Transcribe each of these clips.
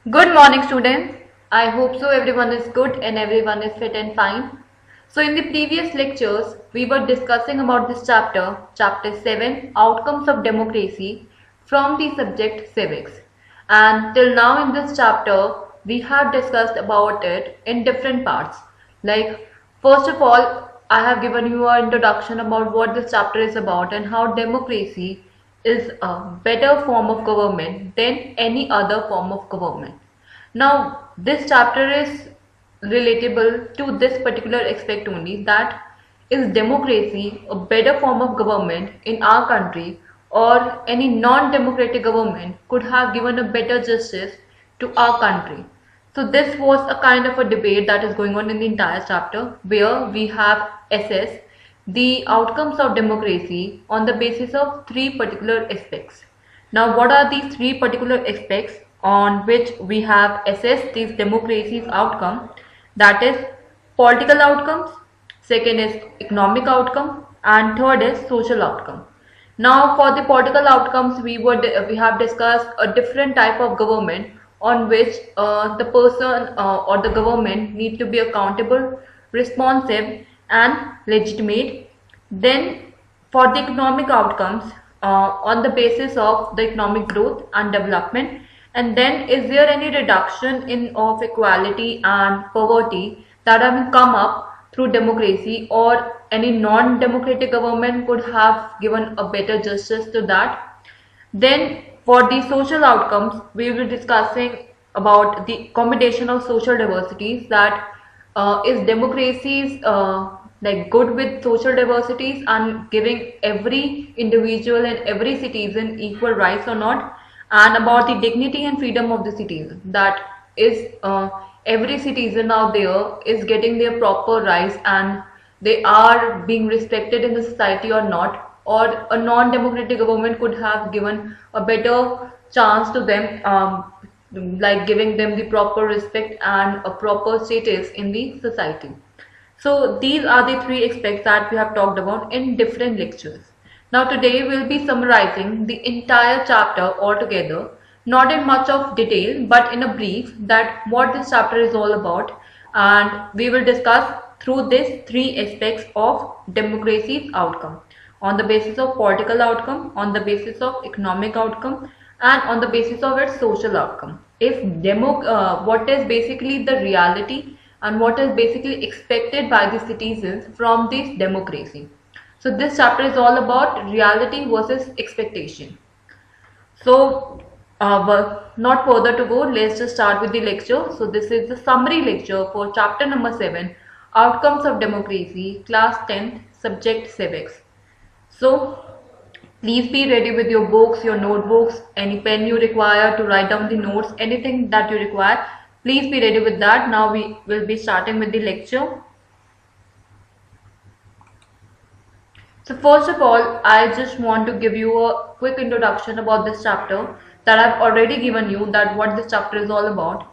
Good morning, students. I hope so everyone is good and everyone is fit and fine. So in the previous lectures, we were discussing about this chapter 7, Outcomes of Democracy from the subject Civics. And till now in this chapter, we have discussed about it in different parts. Like, first of all, I have given you an introduction about what this chapter is about and how democracy is a better form of government than any other form of government. Now, this chapter is relatable to this particular aspect only, that is democracy a better form of government in our country, or any non-democratic government could have given a better justice to our country. So this was a kind of a debate that is going on in the entire chapter, where we have assessed the outcomes of democracy on the basis of three particular aspects. Now, what are these three particular aspects on which we have assessed these democracy's outcome? That is political outcomes, second is economic outcome, and third is social outcome. Now, for the political outcomes, we have discussed a different type of government on which the person or the government need to be accountable, responsive, and legitimate. Then, for the economic outcomes, on the basis of the economic growth and development. And then, is there any reduction in of equality and poverty that have come up through democracy, or any non-democratic government could have given a better justice to that? Then for the social outcomes, we will be discussing about the combination of social diversities, that is democracies like good with social diversities and giving every individual and every citizen equal rights or not, and about the dignity and freedom of the citizen, that is every citizen out there is getting their proper rights and they are being respected in the society or not, or a non-democratic government could have given a better chance to them, like giving them the proper respect and a proper status in the society. So these are the three aspects that we have talked about in different lectures. Now today we'll be summarizing the entire chapter altogether, not in much of detail but in a brief, that what this chapter is all about, and we will discuss through these three aspects of democracy's outcome, on the basis of political outcome, on the basis of economic outcome, and on the basis of its social outcome. What is basically the reality and what is basically expected by the citizens from this democracy. So this chapter is all about reality versus expectation. So not further to go, let's just start with the lecture. So this is the summary lecture for chapter number 7, Outcomes of Democracy, class 10th, subject Civics. So please be ready with your books, your notebooks, any pen you require to write down the notes, anything that you require. Please be ready with that. Now we will be starting with the lecture. So first of all, I just want to give you a quick introduction about this chapter that I've already given you, that what this chapter is all about.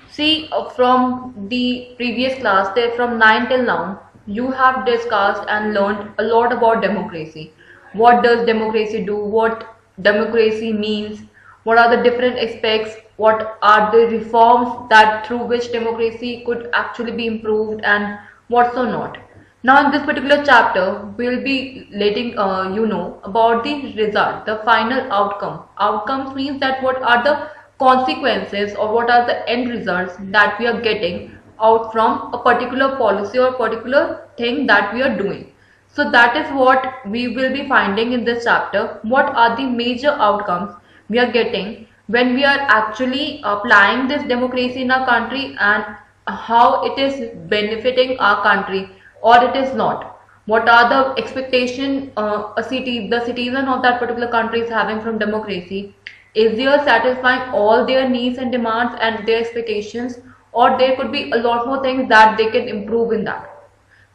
See, from the previous class, there from 9 till now, you have discussed and learned a lot about democracy. What does democracy do? What democracy means? What are the different aspects? What are the reforms that through which democracy could actually be improved, and what so not? Now in this particular chapter, we'll be letting you know about the result, the final outcome. Outcomes means that what are the consequences or what are the end results that we are getting out from a particular policy or particular thing that we are doing. So that is what we will be finding in this chapter. What are the major outcomes we are getting when we are actually applying this democracy in our country, and how it is benefiting our country or it is not. What are the expectation the citizen of that particular country is having from democracy? Is they are satisfying all their needs and demands and their expectations, or there could be a lot more things that they can improve in that?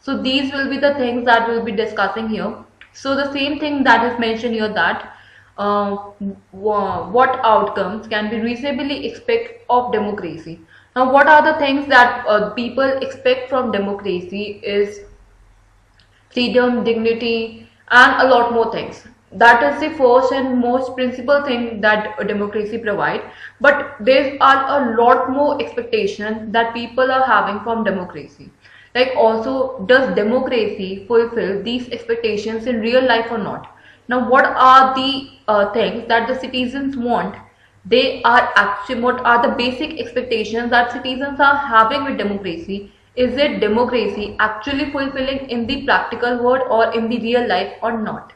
So these will be the things that we'll be discussing here. So the same thing that is mentioned here, that what outcomes can be reasonably expect of democracy. Now what are the things that people expect from democracy is freedom, dignity, and a lot more things. that is the first and most principal thing that a democracy provides. But there are a lot more expectations that people are having from democracy. Like also, does democracy fulfill these expectations in real life or not? Now, what are the things that the citizens want? They are actually, what are the basic expectations that citizens are having with democracy? Is it democracy actually fulfilling in the practical world or in the real life or not?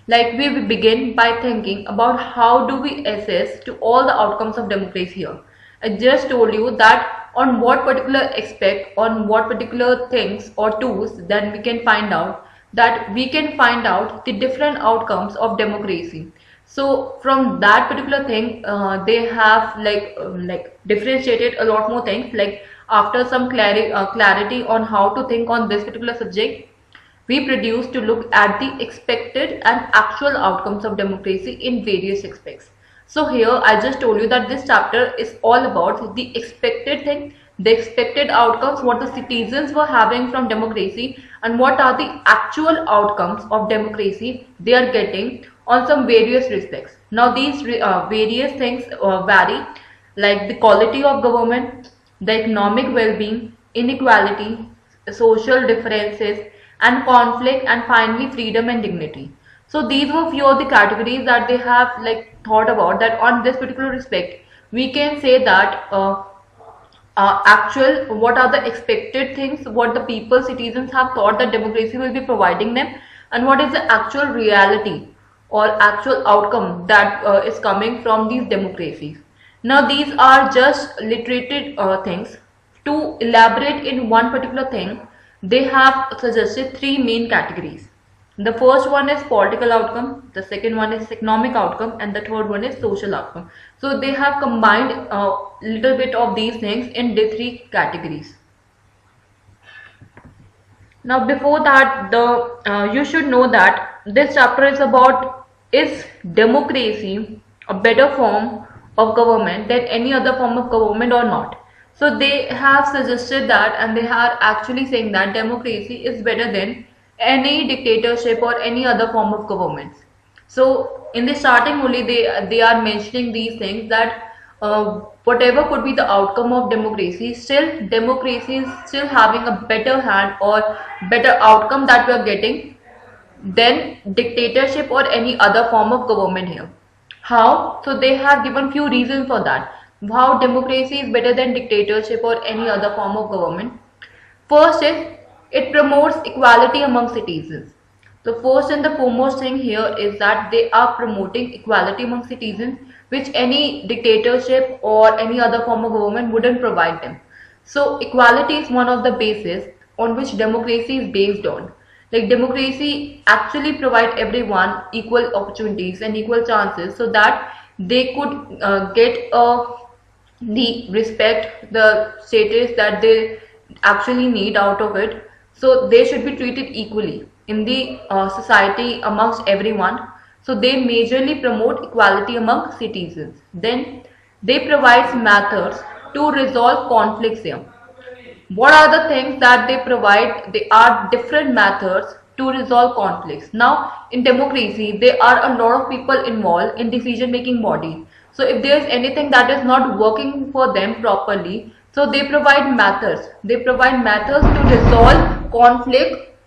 Like we will begin by thinking about how do we assess to all the outcomes of democracy here. I just told you that on what particular aspect, on what particular things or tools, then we can find out that we can find out the different outcomes of democracy. So from that particular thing, they have like differentiated a lot more things. Like after some clarity on how to think on this particular subject, we produce to look at the expected and actual outcomes of democracy in various aspects. So here I just told you that this chapter is all about the expected thing, the expected outcomes, what the citizens were having from democracy, and what are the actual outcomes of democracy they are getting on some various respects. Now these various things vary, like the quality of government, the economic well-being, inequality, social differences, and conflict, and finally freedom and dignity. So these were few of the categories that they have like thought about, that on this particular respect we can say that actual, what are the expected things, what the people, citizens have thought that democracy will be providing them, and what is the actual reality or actual outcome that is coming from these democracies. Now these are just literated things. To elaborate in one particular thing, they have suggested three main categories. The first one is political outcome, the second one is economic outcome, and the third one is social outcome. So they have combined a little bit of these things in the three categories. Now before that, you should know that this chapter is about, is democracy a better form of government than any other form of government or not? So they have suggested that, and they are actually saying that democracy is better than any dictatorship or any other form of government. So in the starting only they are mentioning these things, that whatever could be the outcome of democracy, still democracy is still having a better hand or better outcome that we are getting than dictatorship or any other form of government here. How? So they have given few reasons for that, how democracy is better than dictatorship or any other form of government. First is, it promotes equality among citizens. The first and the foremost thing here is that they are promoting equality among citizens, which any dictatorship or any other form of government wouldn't provide them. So equality is one of the bases on which democracy is based on. Like democracy actually provide everyone equal opportunities and equal chances, so that they could get the respect, the status that they actually need out of it. So they should be treated equally in the society amongst everyone. So they majorly promote equality among citizens. Then they provide methods to resolve conflicts here. What are the things that they provide? They are different methods to resolve conflicts. Now in democracy there are a lot of people involved in decision making body. So if there is anything that is not working for them properly, so they provide methods. They provide methods to resolve conflict.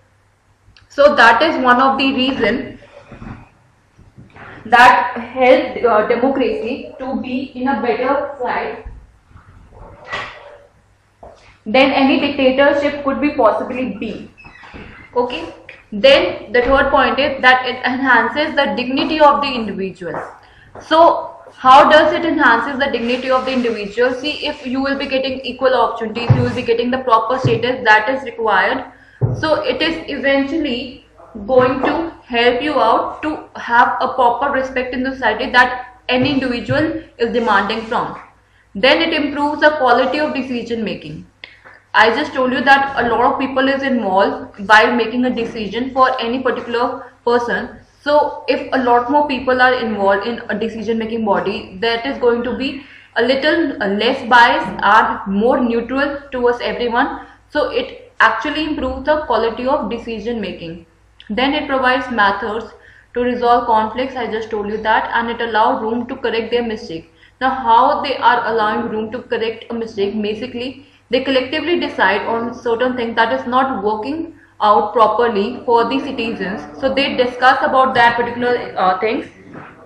So that is one of the reasons that help democracy to be in a better side than any dictatorship could be possibly be. Okay. Then the third point is that it enhances the dignity of the individual. So how does it enhances the dignity of the individual? See, if you will be getting equal opportunities, you will be getting the proper status that is required. So it is eventually going to help you out to have a proper respect in the society that any individual is demanding from. Then it improves the quality of decision making. I just told you that a lot of people is involved while making a decision for any particular person. So if a lot more people are involved in a decision making body, that is going to be a little less biased and more neutral towards everyone. So it actually improves the quality of decision making. Then it provides methods to resolve conflicts, I just told you that, and it allows room to correct their mistake. Now, how they are allowing room to correct a mistake? Basically, they collectively decide on certain things that is not working out properly for the citizens. So they discuss about that particular things,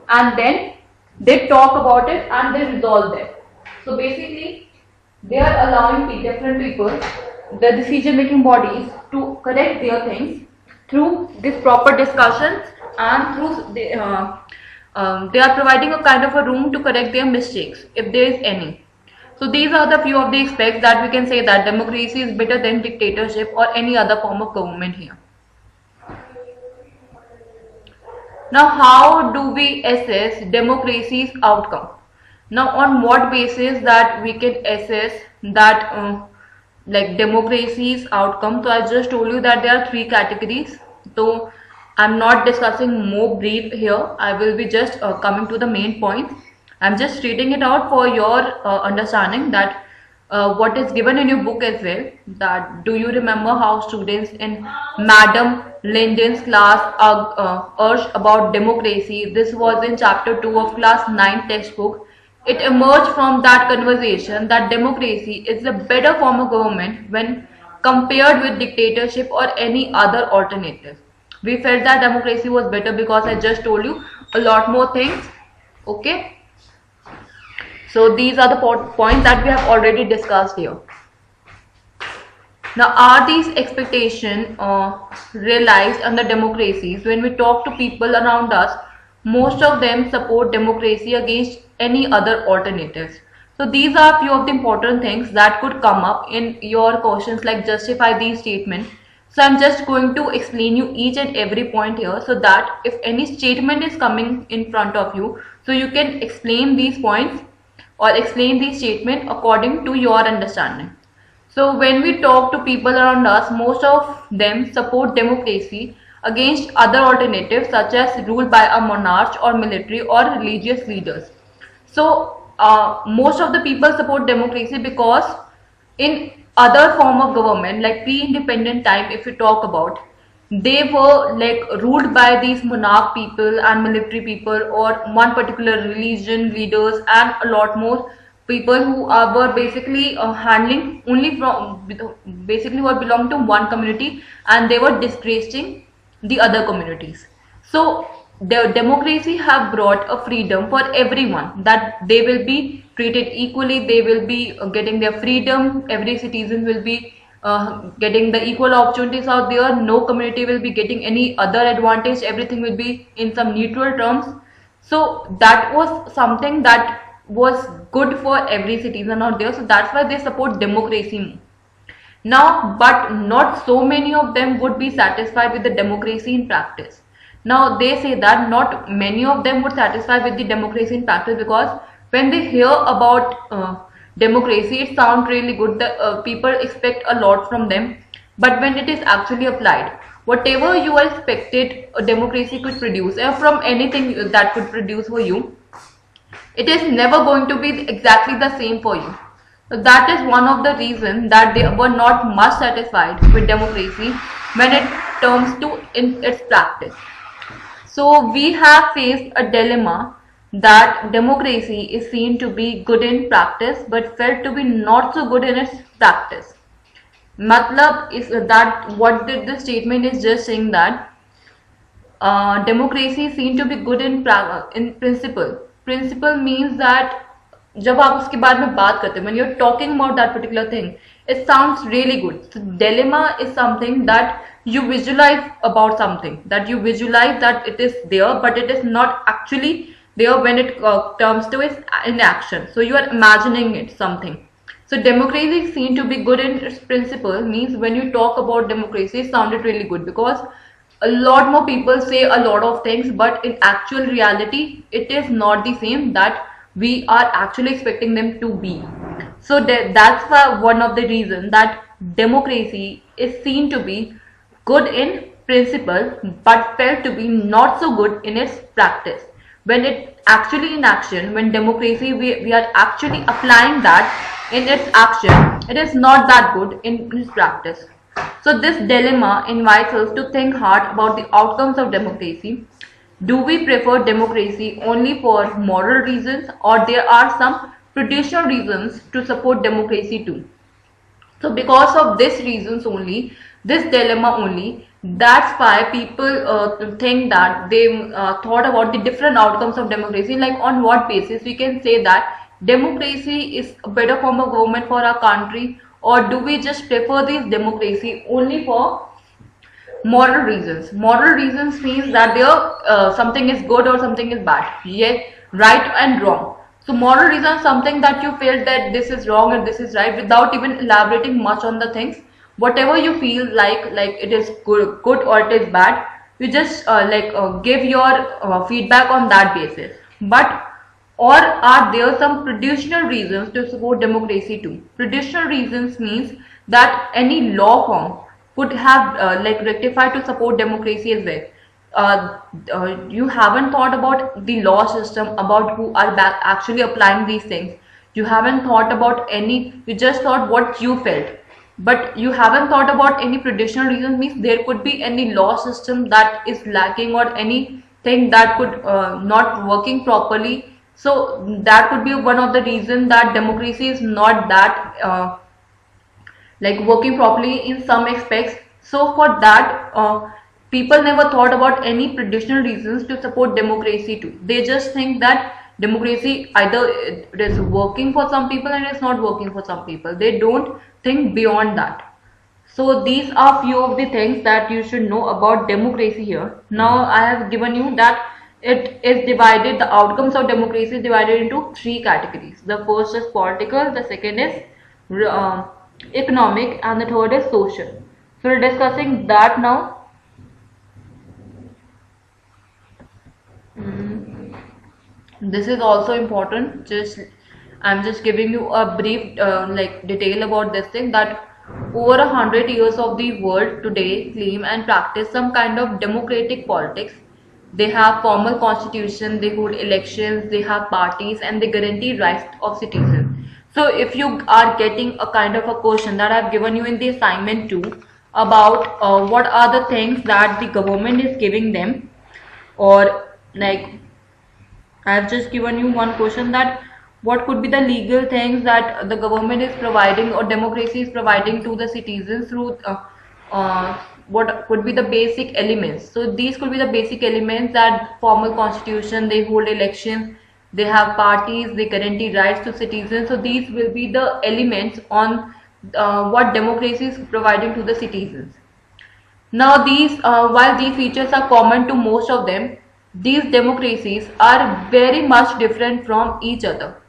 and then they talk about it and they resolve it. So basically, they are allowing different people, the decision making bodies, to correct their things through this proper discussions, and through they are providing a kind of a room to correct their mistakes if there is any. So these are the few of the aspects that we can say that democracy is better than dictatorship or any other form of government here. Now, how do we assess democracy's outcome? Now, on what basis that we can assess that like democracy's outcome? So I just told you that there are three categories. So I'm not discussing more brief here. I will be just coming to the main points. I'm just reading it out for your understanding that what is given in your book as well. That do you remember how students in Madam Linden's class urged about democracy? This was in chapter 2 of class 9 textbook. It emerged from that conversation that democracy is a better form of government when compared with dictatorship or any other alternative. We felt that democracy was better because I just told you a lot more things. Okay. So these are the points that we have already discussed here. Now, are these expectations realized under democracies? When we talk to people around us, most of them support democracy against any other alternatives. So these are few of the important things that could come up in your questions, like justify these statements. So I'm just going to explain you each and every point here, so that if any statement is coming in front of you, so you can explain these points or explain the statement according to your understanding. So when we talk to people around us, most of them support democracy against other alternatives such as rule by a monarch or military or religious leaders. So most of the people support democracy because in other form of government, like pre-independent time, if you talk about, they were like ruled by these monarch people and military people or one particular religion leaders and a lot more people who were basically handling only from basically what belonged to one community, and they were disgracing the other communities. So the democracy have brought a freedom for everyone, that they will be treated equally, they will be getting their freedom, every citizen will be getting the equal opportunities out there, no community will be getting any other advantage, everything will be in some neutral terms. So that was something that was good for every citizen out there, so that's why they support democracy more. Now, but not so many of them would be satisfied with the democracy in practice. Now they say that not many of them would satisfy with the democracy in practice, because when they hear about democracy, it sounds really good, that people expect a lot from them, but when it is actually applied, whatever you are expected a democracy could produce, or from anything that could produce for you, it is never going to be exactly the same for you. So that is one of the reasons that they were not much satisfied with democracy when it comes to in its practice. So we have faced a dilemma that democracy is seen to be good in practice but felt to be not so good in its practice. Matlab is that what the statement is just saying that democracy is seen to be good in principle. Principle means that जब आप उसके बारे में बात करते हैं, when you're talking about that particular thing, it sounds really good. So dilemma is something that you visualize about something, that you visualize that it is there, but it is not actually there when it comes to its in action. So you are imagining it something. So democracy is seen to be good in its principle means when you talk about democracy, it sounded really good because a lot more people say a lot of things, but in actual reality, it is not the same that we are actually expecting them to be. So that's why one of the reasons that democracy is seen to be good in principle but felt to be not so good in its practice. When it actually in action, when democracy we are actually applying that in its action, it is not that good in its practice. So this dilemma invites us to think hard about the outcomes of democracy. Do we prefer democracy only for moral reasons, or there are some traditional reasons to support democracy too? So because of this reasons only, this dilemma only, that's why people think that they thought about the different outcomes of democracy. Like on what basis we can say that democracy is a better form of government for our country, or do we just prefer this democracy only for moral reasons? Moral reasons means that there something is good or something is bad, yes, right and wrong. So moral reason, something that you feel that this is wrong and this is right without even elaborating much on the things. Whatever you feel like it is good or it is bad, you just give your feedback on that basis. But or are there some traditional reasons to support democracy too? Traditional reasons means that any law form could have rectified to support democracy as well. You haven't thought about the law system, about who are actually applying these things. You haven't thought about any, you just thought what you felt. But you haven't thought about any traditional reasons, means there could be any law system that is lacking or anything that could not working properly. So that could be one of the reasons that democracy is not that working properly in some aspects. So for that, people never thought about any traditional reasons to support democracy too. They just think that democracy either it is working for some people and it's not working for some people. They don't think beyond that. So these are few of the things that you should know about democracy here. Now I have given you that it is divided, the outcomes of democracy is divided into three categories. The first is political, the second is economic, and the third is social. So we're discussing that now. This is also important. I'm just giving you a brief detail about this thing, that over 100 years of the world today claim and practice some kind of democratic politics. They have formal constitution, they hold elections, they have parties, and they guarantee rights of citizens. So if you are getting a kind of a question that I've given you in the assignment 2 about what are the things that the government is giving them, or I've just given you one question that what could be the legal things that the government is providing or democracy is providing to the citizens through what could be the basic elements. So these could be the basic elements, that formal constitution, they hold elections, they have parties, they guarantee rights to citizens. So these will be the elements on what democracy is providing to the citizens. Now these, while these features are common to most of them, these democracies are very much different from each other.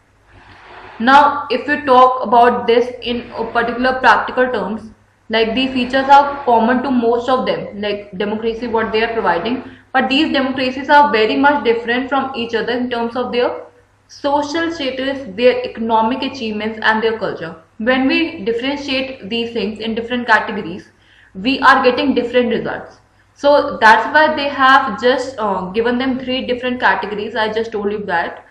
Now if you talk about this in particular practical terms, like these features are common to most of them, like democracy what they are providing, but these democracies are very much different from each other in terms of their social status, their economic achievements, and their culture. When we differentiate these things in different categories, we are getting different results. So that's why they have just given them three different categories. I just told you that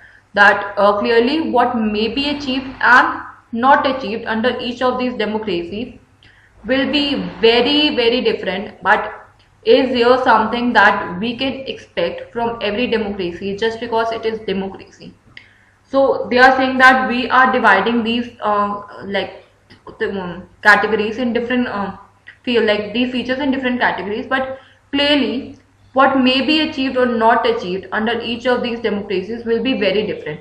clearly what may be achieved and not achieved under each of these democracies will be very different. But is there something that we can expect from every democracy just because it is democracy? So they are saying that we are dividing these categories in different these features in different categories, but clearly what may be achieved or not achieved under each of these democracies will be very different.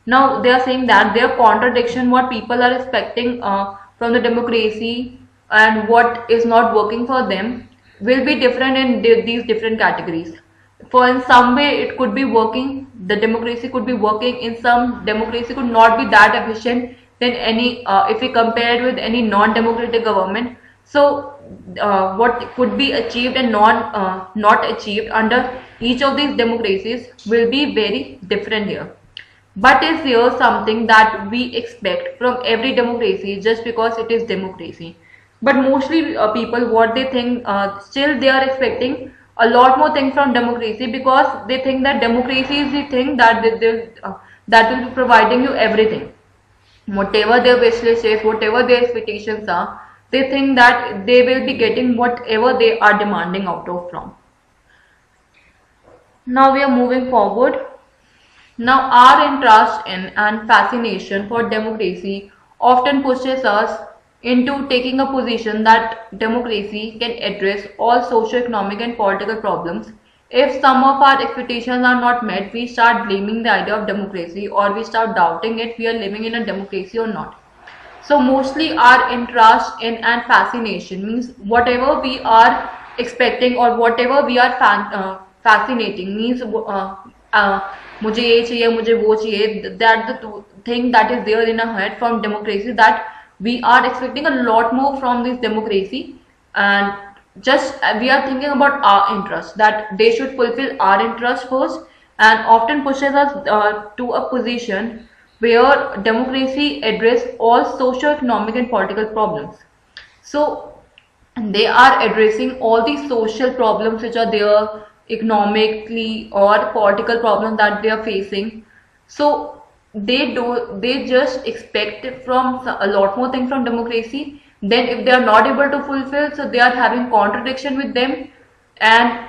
Now they are saying that their contradiction, what people are expecting from the democracy and what is not working for them, will be different in these different categories. For in some way it could be working, the democracy could be working, in some democracy could not be that efficient than any if we compare it with any non-democratic government. So what could be achieved and not achieved under each of these democracies will be very different here. But is there something that we expect from every democracy just because it is democracy? But mostly people, what they think, still they are expecting a lot more things from democracy, because they think that democracy is the thing that that will be providing you everything. Whatever their wish list is, whatever their expectations are, they think that they will be getting whatever they are demanding out of from. Now we are moving forward. Now our interest in and fascination for democracy often pushes us into taking a position that democracy can address all socio-economic and political problems. If some of our expectations are not met, we start blaming the idea of democracy, or we start doubting if we are living in a democracy or not. So mostly our interest in and fascination means whatever we are expecting or whatever we are fascinating means मुझे ये चाहिए मुझे वो चाहिए, that the thing that is there in our head from democracy, that we are expecting a lot more from this democracy, and just we are thinking about our interest, that they should fulfill our interest first, and often pushes us to a position where democracy address all socio-economic and political problems. So they are addressing all the social problems which are there, economically or political problems that they are facing. So they just expect from a lot more things from democracy. Then if they are not able to fulfill, so they are having contradiction with them. And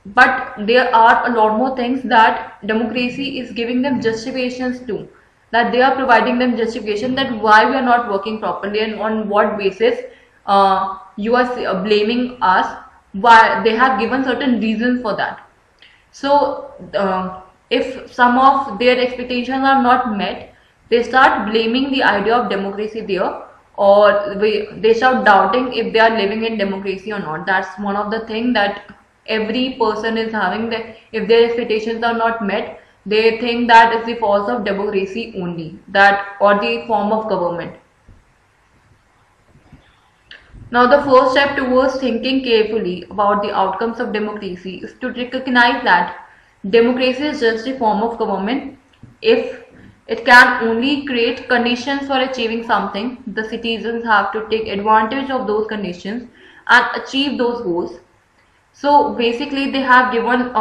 but there are a lot more things that democracy is giving them justifications to, that they are providing them justification that why we are not working properly and on what basis you are blaming us, why they have given certain reasons for that. So if some of their expectations are not met, they start blaming the idea of democracy there, or they start doubting if they are living in democracy or not. That's one of the things that every person is having, that if their expectations are not met, they think that is the fault of democracy only, that or the form of government. Now the first step towards thinking carefully about the outcomes of democracy is to recognize that democracy is just a form of government. If it can only create conditions for achieving something, the citizens have to take advantage of those conditions and achieve those goals. So basically they have given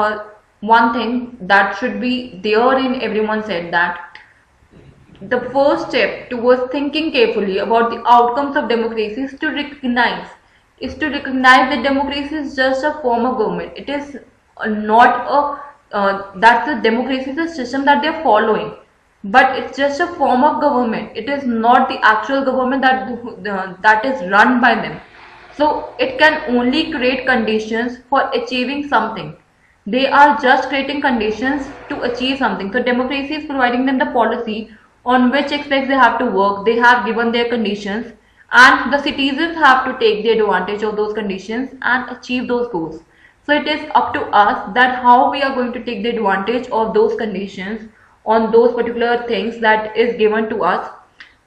one thing that should be there in everyone's head, that the first step towards thinking carefully about the outcomes of democracy is to recognize that democracy is just a form of government. It is not that the democracy is a system that they are following, but it's just a form of government. It is not the actual government that is run by them. So it can only create conditions for achieving something. They are just creating conditions to achieve something. So democracy is providing them the policy on which aspects they have to work. They have given their conditions, and the citizens have to take the advantage of those conditions and achieve those goals. So it is up to us that how we are going to take the advantage of those conditions on those particular things that is given to us.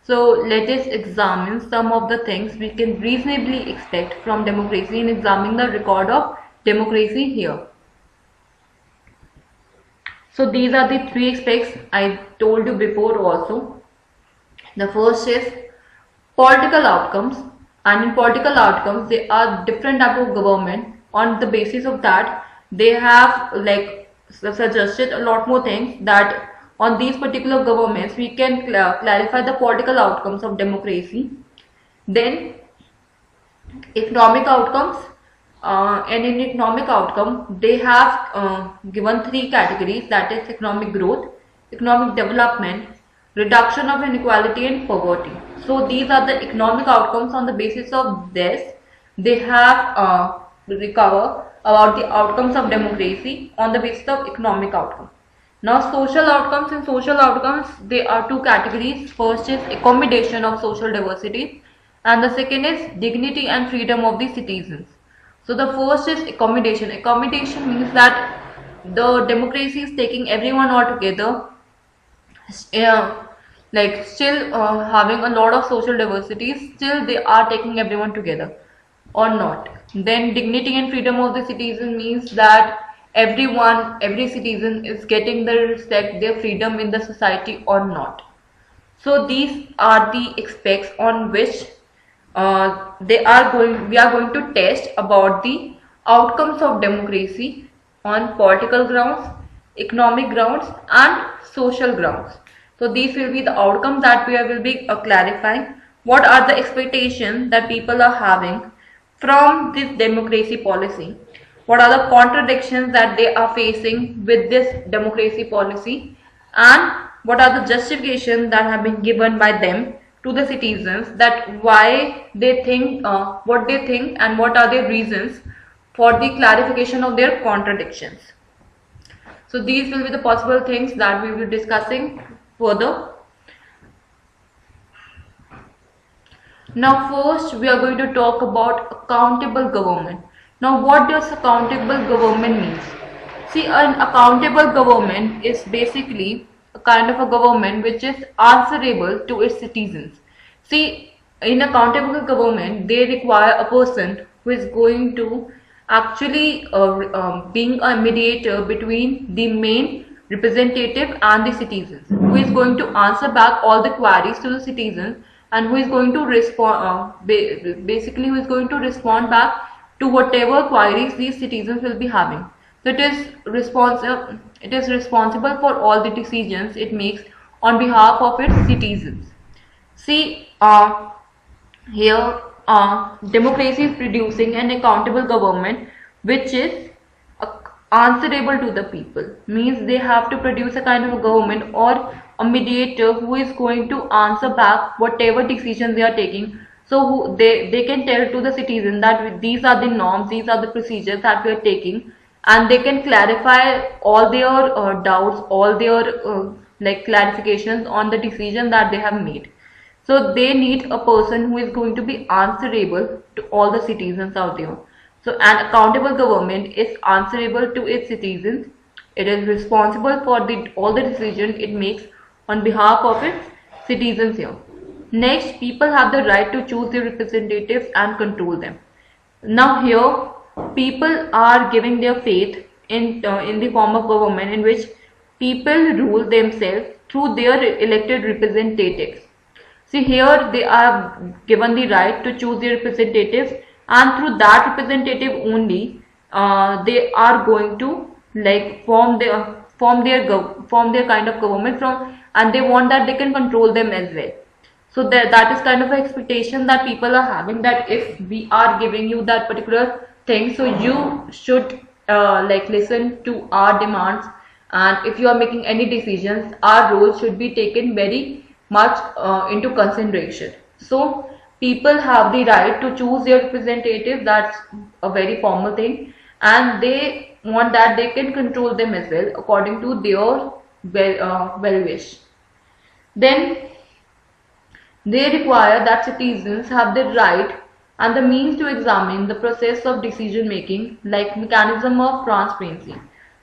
So let us examine some of the things we can reasonably expect from democracy and examine the record of democracy here. So these are the three aspects I told you before also. The first is political outcomes, and in political outcomes there are different type of government. On the basis of that, they have suggested a lot more things, that on these particular governments we can clarify the political outcomes of democracy. Then economic outcomes. And in economic outcome, they have given three categories, that is economic growth, economic development, reduction of inequality and poverty. So these are the economic outcomes. On the basis of this, they have recover about the outcomes of democracy on the basis of economic outcome. Now social outcomes. In social outcomes, there are two categories. First is accommodation of social diversity, and the second is dignity and freedom of the citizens. So the first is accommodation. Accommodation means that the democracy is taking everyone all together, still having a lot of social diversity, still they are taking everyone together or not. Then dignity and freedom of the citizen means that every citizen is getting the respect, their freedom in the society or not. So these are the aspects on which we are going to test about the outcomes of democracy on political grounds, economic grounds and social grounds. So these will be the outcomes that we will be clarifying. What are the expectations that people are having from this democracy policy? what are the contradictions that they are facing with this democracy policy, and what are the justifications that have been given by them to the citizens, that why they think what they think and what are their reasons for the clarification of their contradictions. So these will be the possible things that we will be discussing further. Now first we are going to talk about accountable government. Now what does accountable government means? See, an accountable government is basically a kind of a government which is answerable to its citizens. See, in accountable government they require a person who is going to actually being a mediator between the main representative and the citizens, who is going to answer back all the queries to the citizens, and who is going to respond basically who is going to respond back to whatever queries these citizens will be having. So it is responsible for all the decisions it makes on behalf of its citizens. See, here democracy is producing an accountable government which is answerable to the people. Means they have to produce a kind of a government or a mediator who is going to answer back whatever decisions they are taking. So they can tell to the citizen that these are the norms, these are the procedures that we are taking, and they can clarify all their doubts, all their like clarifications on the decision that they have made. So they need a person who is going to be answerable to all the citizens out there. So an accountable government is answerable to its citizens. It is responsible for all the decisions it makes on behalf of its citizens here. Next, people have the right to choose their representatives and control them. Now here, people are giving their faith in the form of government in which people rule themselves through their elected representatives. See, here they are given the right to choose their representatives, and through that representative only they are going to like form their kind of government from, and they want that they can control them as well. So that is kind of an expectation that people are having, that if we are giving you that particular thing, so you should like listen to our demands, and if you are making any decisions, our role should be taken very much into consideration. So people have the right to choose their representative. That's a very formal thing, and they want that they can control them as well according to their well wish. Then they require that citizens have the right and the means to examine the process of decision making, like mechanism of transparency.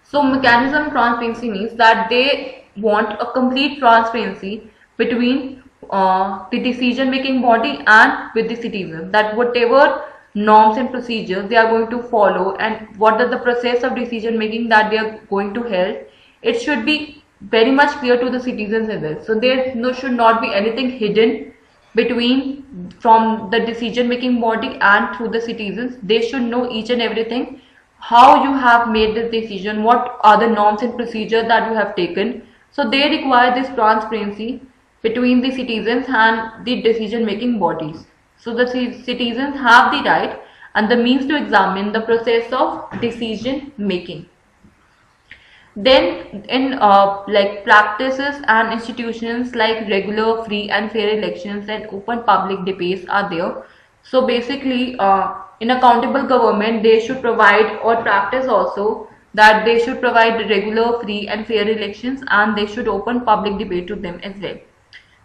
So mechanism of transparency means that they want a complete transparency between the decision making body and with the citizen, that whatever norms and procedures they are going to follow and what is the process of decision making that they are going to hold, it should be very much clear to the citizens as well. So there should not be anything hidden between from the decision making body and through the citizens. They should know each and everything, how you have made this decision, what are the norms and procedures that you have taken. So they require this transparency between the citizens and the decision making bodies. So the citizens have the right and the means to examine the process of decision making. Then in like practices and institutions like regular, free and fair elections and open public debates are there. So basically in accountable government they should provide, or practice also, that they should provide regular, free and fair elections, and they should open public debate to them as well.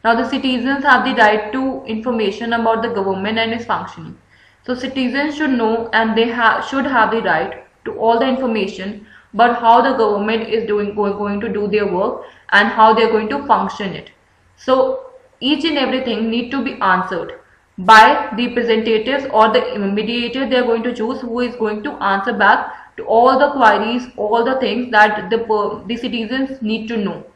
Now the citizens have the right to information about the government and its functioning. So citizens should know and they should have the right to all the information about how the government is going to do their work and how they are going to function it. So each and everything need to be answered by the representatives or the mediator they are going to choose, who is going to answer back to all the queries, all the things that the citizens need to know.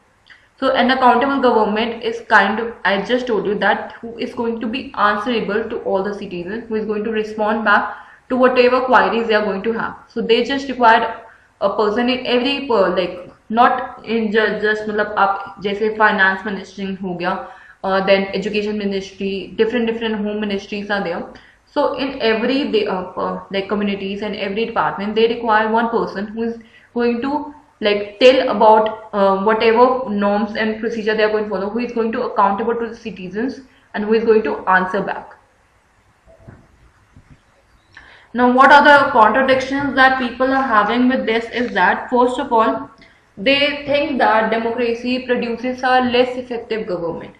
So an accountable government is kind of, I just told you, that who is going to be answerable to all the citizens, who is going to respond back to whatever queries they are going to have. So they just required a person in every like not in just मतलब आप जैसे finance ministry हो गया, then education ministry, different home ministries are there. So in every like communities and every department, they require one person who is going to like tell about whatever norms and procedure they are going to follow, who is going to accountable to the citizens and who is going to answer back. Now, what are the contradictions that people are having with this is that, first of all, they think that democracy produces a less effective government.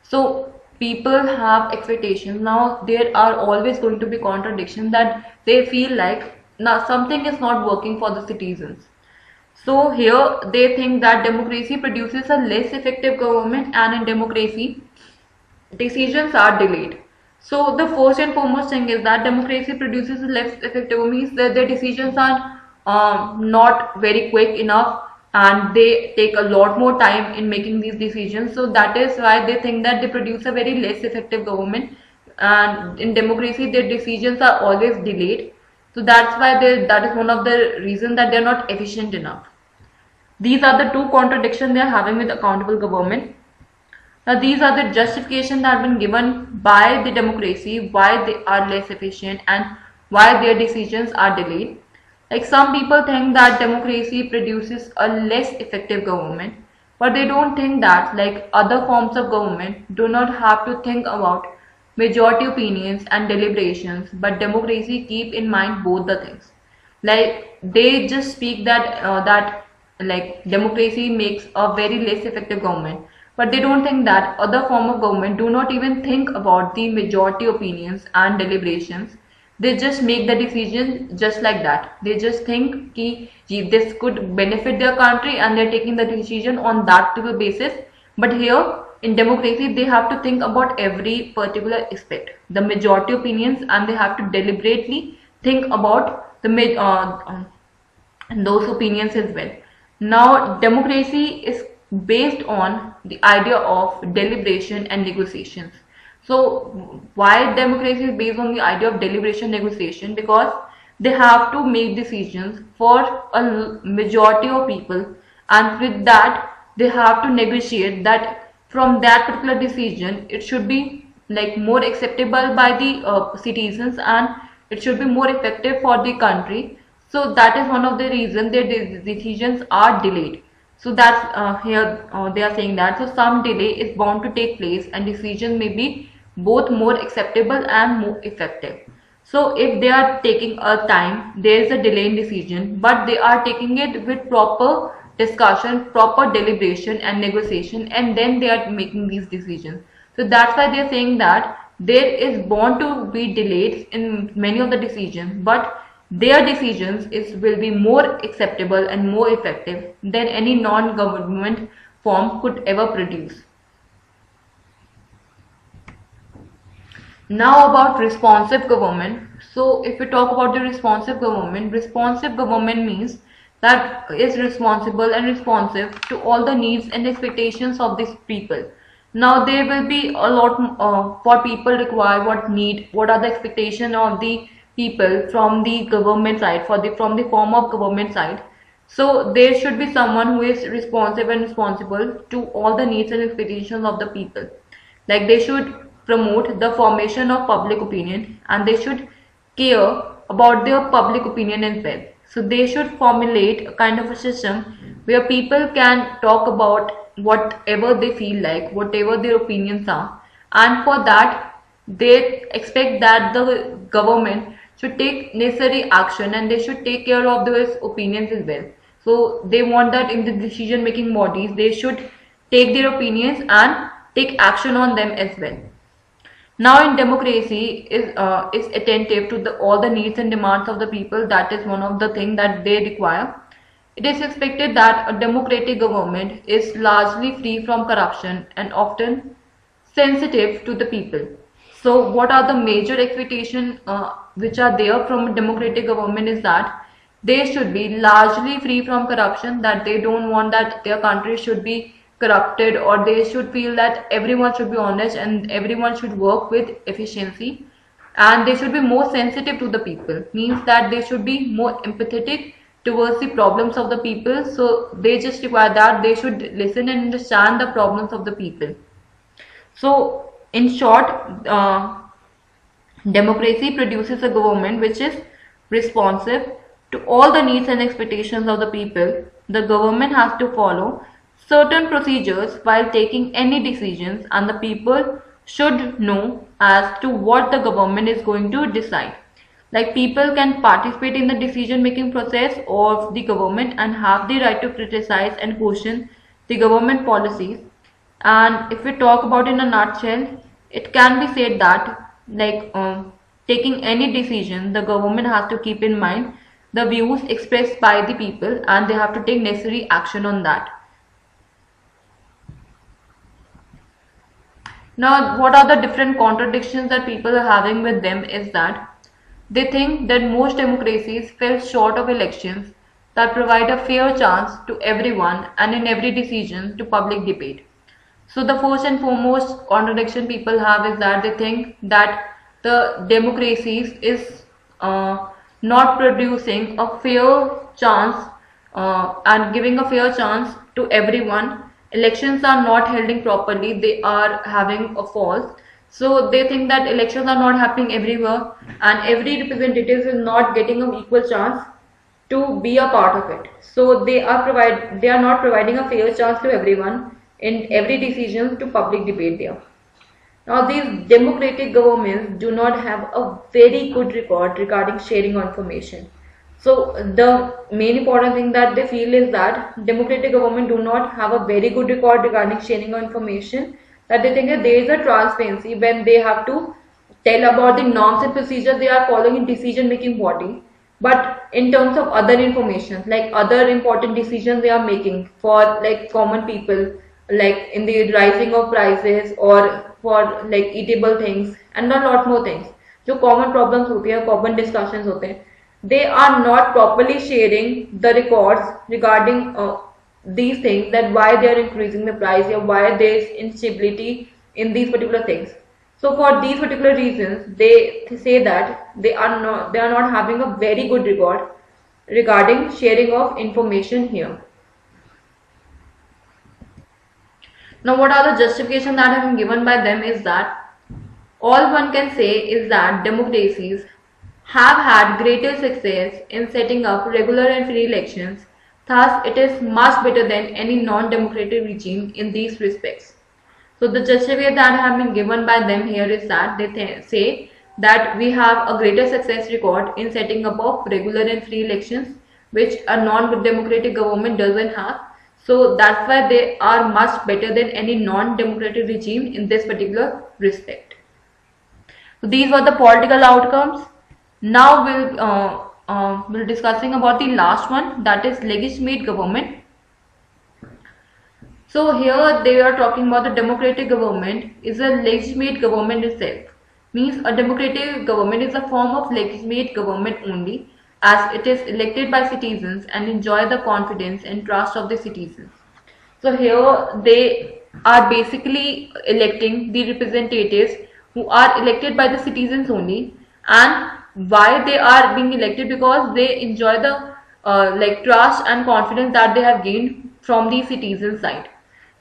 So, people have expectations. Now, there are always going to be contradictions that they feel like now something is not working for the citizens. So, here they think that democracy produces a less effective government, and in democracy, decisions are delayed. So the first and foremost thing is that democracy produces less effective, means that the decisions are not very quick enough and they take a lot more time in making these decisions. So that is why they think that they produce a very less effective government, and in democracy their decisions are always delayed. So that's why that is one of the reasons that they are not efficient enough. These are the two contradictions they are having with accountable government. Now, these are the justifications that have been given by the democracy, why they are less efficient and why their decisions are delayed. Like some people think that democracy produces a less effective government, but they don't think that like other forms of government do not have to think about majority opinions and deliberations, but democracy keep in mind both the things. Like they just speak that like democracy makes a very less effective government, but they don't think that other form of government do not even think about the majority opinions and deliberations. They just make the decision just like that. They just think ki this could benefit their country and they're taking the decision on that particular basis. But here in democracy, they have to think about every particular aspect, the majority opinions, and they have to deliberately think about those opinions as well. Now, democracy is based on the idea of deliberation and negotiations. So, why democracy is based on the idea of deliberation negotiation? Because they have to make decisions for a majority of people, and with that, they have to negotiate that from that particular decision, it should be like more acceptable by the citizens and it should be more effective for the country. So that is one of the reasons their decisions are delayed. So that's here they are saying that so some delay is bound to take place and decision may be both more acceptable and more effective. So if they are taking a time, there is a delay in decision, but they are taking it with proper discussion, proper deliberation and negotiation, and then they are making these decisions. So that's why they are saying that there is bound to be delays in many of the decisions, but their decisions will be more acceptable and more effective than any non-government form could ever produce. Now about responsive government. So if we talk about the responsive government means that is responsible and responsive to all the needs and expectations of these people. Now there will be a lot what people require, what are the expectations of the people from the government side, from the form of government side. So there should be someone who is responsive and responsible to all the needs and expectations of the people. Like they should promote the formation of public opinion and they should care about their public opinion as well. So they should formulate a kind of a system where people can talk about whatever they feel like, whatever their opinions are, and for that they expect that the government should take necessary action and they should take care of those opinions as well. So they want that in the decision making bodies they should take their opinions and take action on them as well. Now in democracy is attentive to all the needs and demands of the people. That is one of the things that they require. It is expected that a democratic government is largely free from corruption and often sensitive to the people. So what are the major expectations which are there from a democratic government is that they should be largely free from corruption, that they don't want that their country should be corrupted, or they should feel that everyone should be honest and everyone should work with efficiency, and they should be more sensitive to the people, means that they should be more empathetic towards the problems of the people. So they just require that they should listen and understand the problems of the people. So in short, Democracy produces a government which is responsive to all the needs and expectations of the people. The government has to follow certain procedures while taking any decisions, and the people should know as to what the government is going to decide. Like, people can participate in the decision making process of the government and have the right to criticize and question the government policies. And if we talk about in a nutshell, it can be said that, like, taking any decision, the government has to keep in mind the views expressed by the people, and they have to take necessary action on that. Now, what are the different contradictions that people are having with them is that they think that most democracies fell short of elections that provide a fair chance to everyone and in every decision to public debate. So the first and foremost contradiction people have is that they think that the democracies is not producing a fair chance and giving a fair chance to everyone. Elections are not held properly, they are having a false. So they think that elections are not happening everywhere and every representative is not getting an equal chance to be a part of it. So they are not providing a fair chance to everyone in every decision to public debate there. Now, these democratic governments do not have a very good record regarding sharing of information. So the main important thing that they feel is that democratic government do not have a very good record regarding sharing of information, that they think that there is a transparency when they have to tell about the norms and procedures they are following in decision making body. But in terms of other information, like other important decisions they are making for like common people, like in the rising of prices or for like eatable things and a lot more things, जो common problems होती हैं, common discussions होते हैं, they are not properly sharing the records regarding these things, that why they are increasing the price or why there is instability in these particular things. So for these particular reasons, they say that they are not having a very good record regarding sharing of information here. Now, what are the justifications that have been given by them is that all one can say is that democracies have had greater success in setting up regular and free elections. Thus, it is much better than any non-democratic regime in these respects. So the justification that have been given by them here is that they say that we have a greater success record in setting up of regular and free elections, which a non-democratic government doesn't have. So that's why they are much better than any non-democratic regime in this particular respect. So these were the political outcomes. Now we'll discussing about the last one, that is legitimate government. So here they are talking about the democratic government is a legitimate government itself. Means a democratic government is a form of legitimate government only, as it is elected by citizens and enjoy the confidence and trust of the citizens. So here they are basically electing the representatives who are elected by the citizens only. And why they are being elected? Because they enjoy the like trust and confidence that they have gained from the citizen side.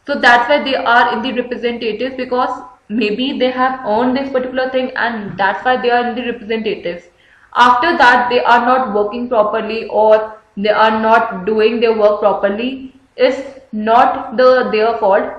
So that's why they are in the representatives, because maybe they have earned this particular thing and that's why they are in the representatives. After that they are not working properly or they are not doing their work properly, is not their fault,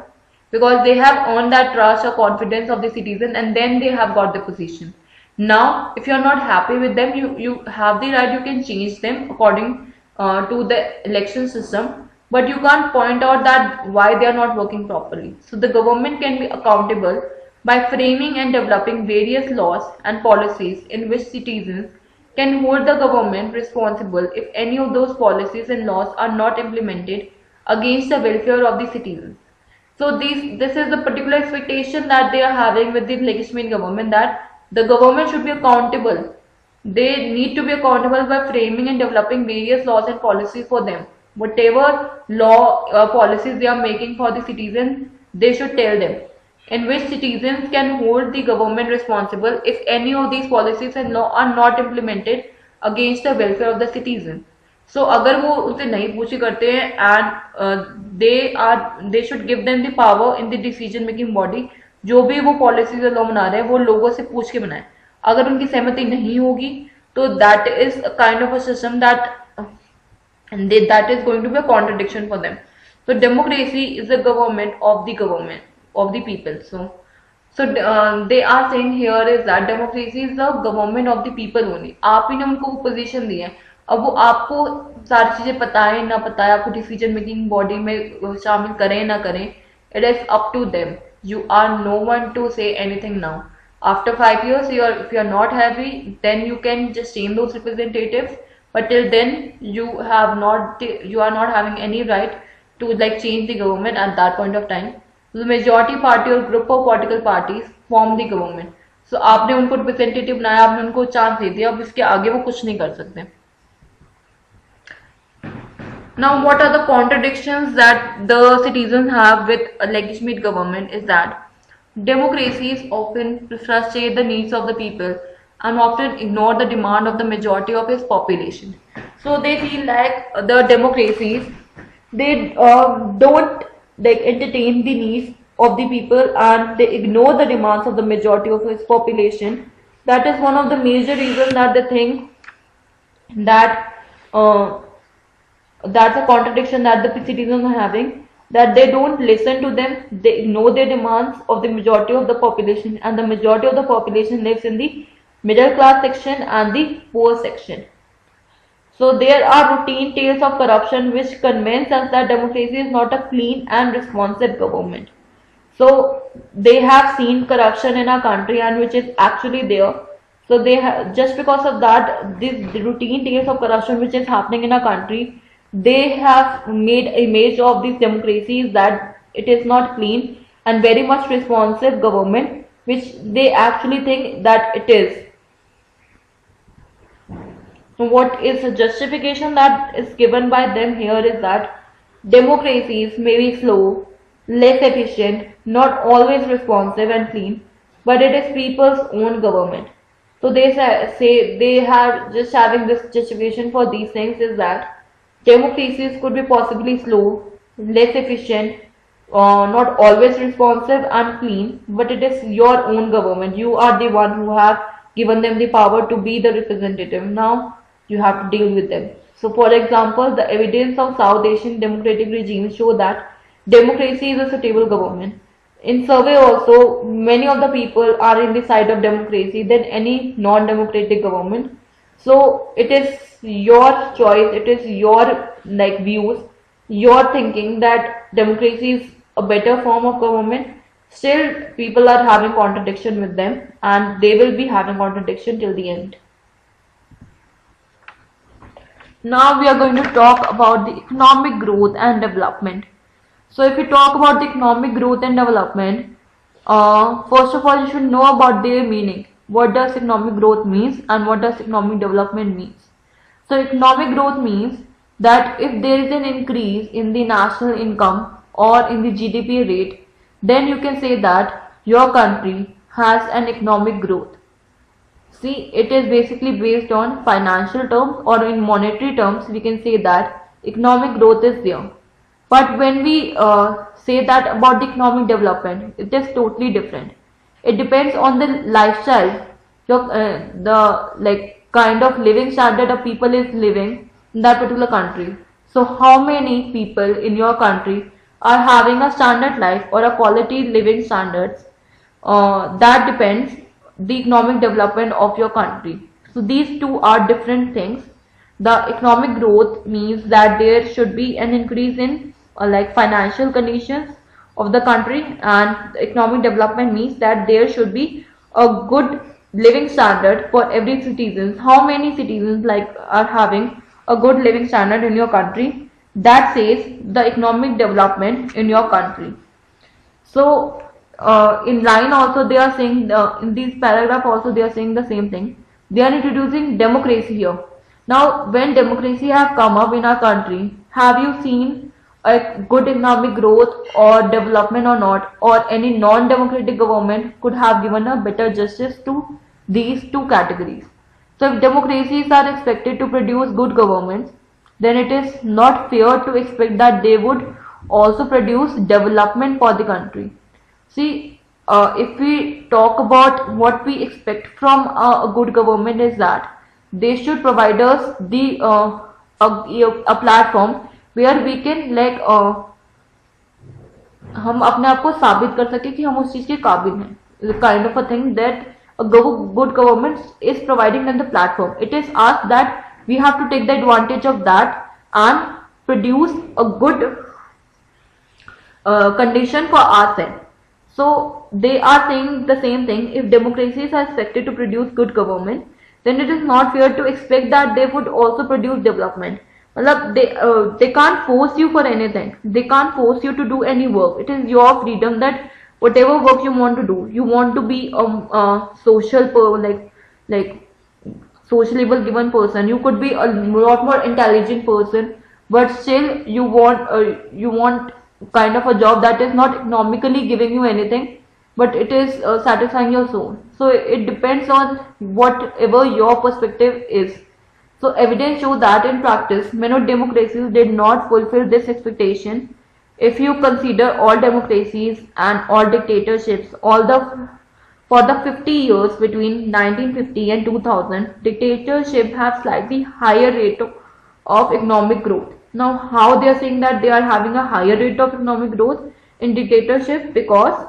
because they have earned that trust or confidence of the citizen and then they have got the position. Now if you are not happy with them, you have the right, you can change them according to the election system, but you can't point out that why they are not working properly. So the government can be accountable by framing and developing various laws and policies in which citizens can hold the government responsible if any of those policies and laws are not implemented against the welfare of the citizens. So this is the particular expectation that they are having with the legitimate government, that the government should be accountable. They need to be accountable by framing and developing various laws and policies for them. Whatever law policies they are making for the citizens, they should tell them, in which citizens can hold the government responsible if any of these policies and law are not implemented against the welfare of the citizen. So अगर वो उनसे नहीं पूछी करते हैं and they should give them the power in the decision making body, जो भी वो policies और law बना रहे हैं वो लोगों से पूछ के बनाए. अगर उनकी सहमति नहीं होगी तो that is a kind of a system that that is going to be a contradiction for them. So democracy is the government of the people. They are saying here is that democracy is the government of the people only. आप ही ने उनको वो position दी है, अब वो आपको सारी चीजें पता है ना पता है, आपको डिसीजन मेकिंग बॉडी में शामिल करें ना करें, it is up to them. You are no one to say anything now. After 5 years, if you are not happy, then you can just change those representatives. But till then, you are not having any right to like change the government at that point of time. So the majority party or group of political parties form the government. So आपने उनको representative बनाया, आपने उनको chance दे दिया, अब इसके आगे वो कुछ नहीं कर सकते. Now, what are the contradictions that the citizens have with a legitimate government is that democracies often frustrate the needs of the people and often ignore the demand of the majority of its population. So they feel like the democracies, they don't like entertain the needs of the people and they ignore the demands of the majority of its population. That is one of the major reasons that they think that that's a contradiction that the citizens are having, that they don't listen to them, they ignore their demands of the majority of the population, and the majority of the population lives in the middle class section and the poor section. So there are routine tales of corruption which convince us that democracy is not a clean and responsive government. So they have seen corruption in our country and which is actually there. So they just because of that, this routine tales of corruption which is happening in our country, they have made image of these democracies that it is not clean and very much responsive government, which they actually think that it is. What is the justification that is given by them here is that democracies may be slow, less efficient, not always responsive and clean, but it is people's own government. So they say they have just having this justification for these things is that democracies could be possibly slow, less efficient, not always responsive and clean, but it is your own government. You are the one who have given them the power to be the representative. Now you have to deal with them. So for example, the evidence of South Asian democratic regimes show that democracy is a suitable government. In survey also, many of the people are in the side of democracy than any non-democratic government. So it is your choice, it is your like views, your thinking that democracy is a better form of government. Still people are having contradiction with them and they will be having contradiction till the end. Now we are going to talk about the economic growth and development. So if we talk about the economic growth and development, first of all you should know about their meaning. What does economic growth means and what does economic development means? So economic growth means that if there is an increase in the national income or in the GDP rate, then you can say that your country has an economic growth. See, it is basically based on financial terms, or in monetary terms we can say that economic growth is there. But when we say that about the economic development, it is totally different. It depends on the lifestyle, the like kind of living standard a people is living in that particular country. So how many people in your country are having a standard life or a quality living standards, that depends the economic development of your country. So these two are different things. The economic growth means that there should be an increase in like financial conditions of the country, and economic development means that there should be a good living standard for every citizen. How many citizens like are having a good living standard in your country, that says the economic development in your country. So in line also they are saying, in this paragraph also they are saying the same thing. They are introducing democracy here. Now when democracy have come up in our country, have you seen a good economic growth or development or not, or any non-democratic government could have given a better justice to these two categories? So if democracies are expected to produce good governments, then it is not fair to expect that they would also produce development for the country. See, if we talk about what we expect from a good government, is that they should provide us a platform where we can हम अपने आप को साबित कर सके कि हम उस चीज के काबिल हैं, kind of a thing that a good government is providing them the platform. It is us that we have to take the advantage of that and produce a good condition for ourselves. So they are saying the same thing. If democracies are expected to produce good government, then it is not fair to expect that they would also produce development. They can't force you for anything. They can't force you to do any work. It is your freedom that whatever work you want to do, you want to be a socially able given person. You could be a lot more intelligent person, but still you want kind of a job that is not economically giving you anything, but it is satisfying your soul. So it depends on whatever your perspective is. So evidence shows that in practice, many democracies did not fulfill this expectation. If you consider all democracies and all dictatorships, for the 50 years between 1950 and 2000, dictatorship have slightly higher rate of economic growth. Now, how they are saying that they are having a higher rate of economic growth in dictatorship? Because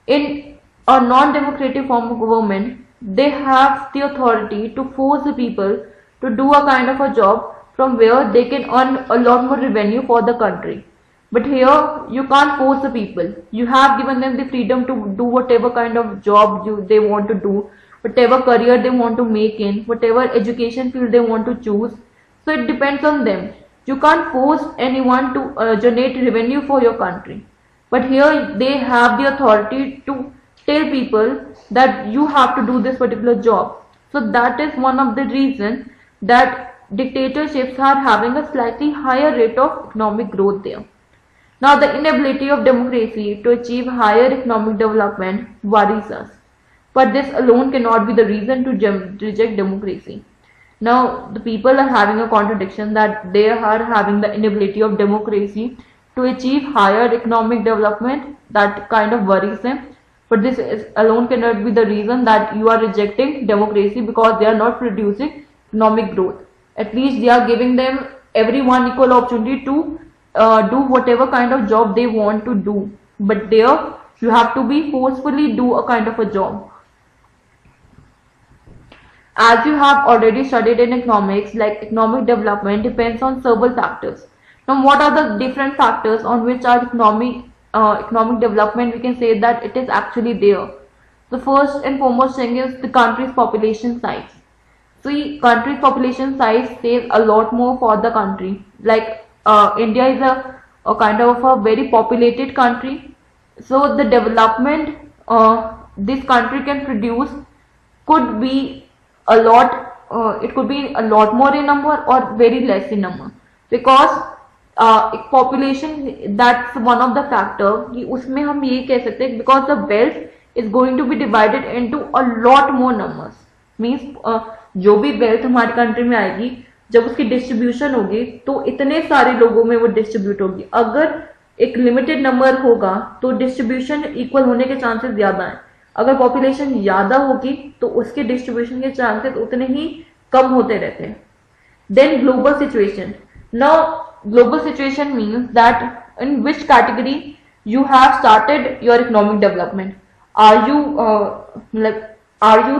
in a non-democratic form of government, they have the authority to force the people to do a kind of a job from where they can earn a lot more revenue for the country. But here, you can't force the people. You have given them the freedom to do whatever kind of job they want to do, whatever career they want to make in, whatever education field they want to choose. So it depends on them. You can't force anyone to generate revenue for your country. But here, they have the authority to tell people that you have to do this particular job. So that is one of the reasons that dictatorships are having a slightly higher rate of economic growth there. Now, the inability of democracy to achieve higher economic development worries us. But this alone cannot be the reason to reject democracy. Now, the people are having a contradiction that they are having the inability of democracy to achieve higher economic development. That kind of worries them. But this alone cannot be the reason that you are rejecting democracy, because they are not producing economic growth. At least they are giving them everyone equal opportunity to do whatever kind of job they want to do. But there you have to be forcefully do a kind of a job. As you have already studied in economics, like economic development depends on several factors. Now, what are the different factors on which our economic development, we can say that it is actually there? The first and foremost thing is the country's population size. See, country's population size says a lot more for the country. Like India is a kind of a very populated country. So the development this country can produce could be a lot, it could be a lot more in number or very less in number. Because population, that's one of the factor. उसमें हम ये कह सकते हैं because the wealth is going to be divided into a lot more numbers. Means जो भी wealth हमारी country में आएगी, जब उसकी डिस्ट्रीब्यूशन होगी तो इतने सारे लोगों में वो डिस्ट्रीब्यूट होगी. अगर एक लिमिटेड नंबर होगा तो डिस्ट्रीब्यूशन इक्वल होने के चांसेस ज्यादा हैं. अगर पॉपुलेशन ज्यादा होगी तो उसके डिस्ट्रीब्यूशन के चांसेस उतने ही कम होते रहते हैं. Then global situation. Now global situation means that in which category you have started your economic development. Are you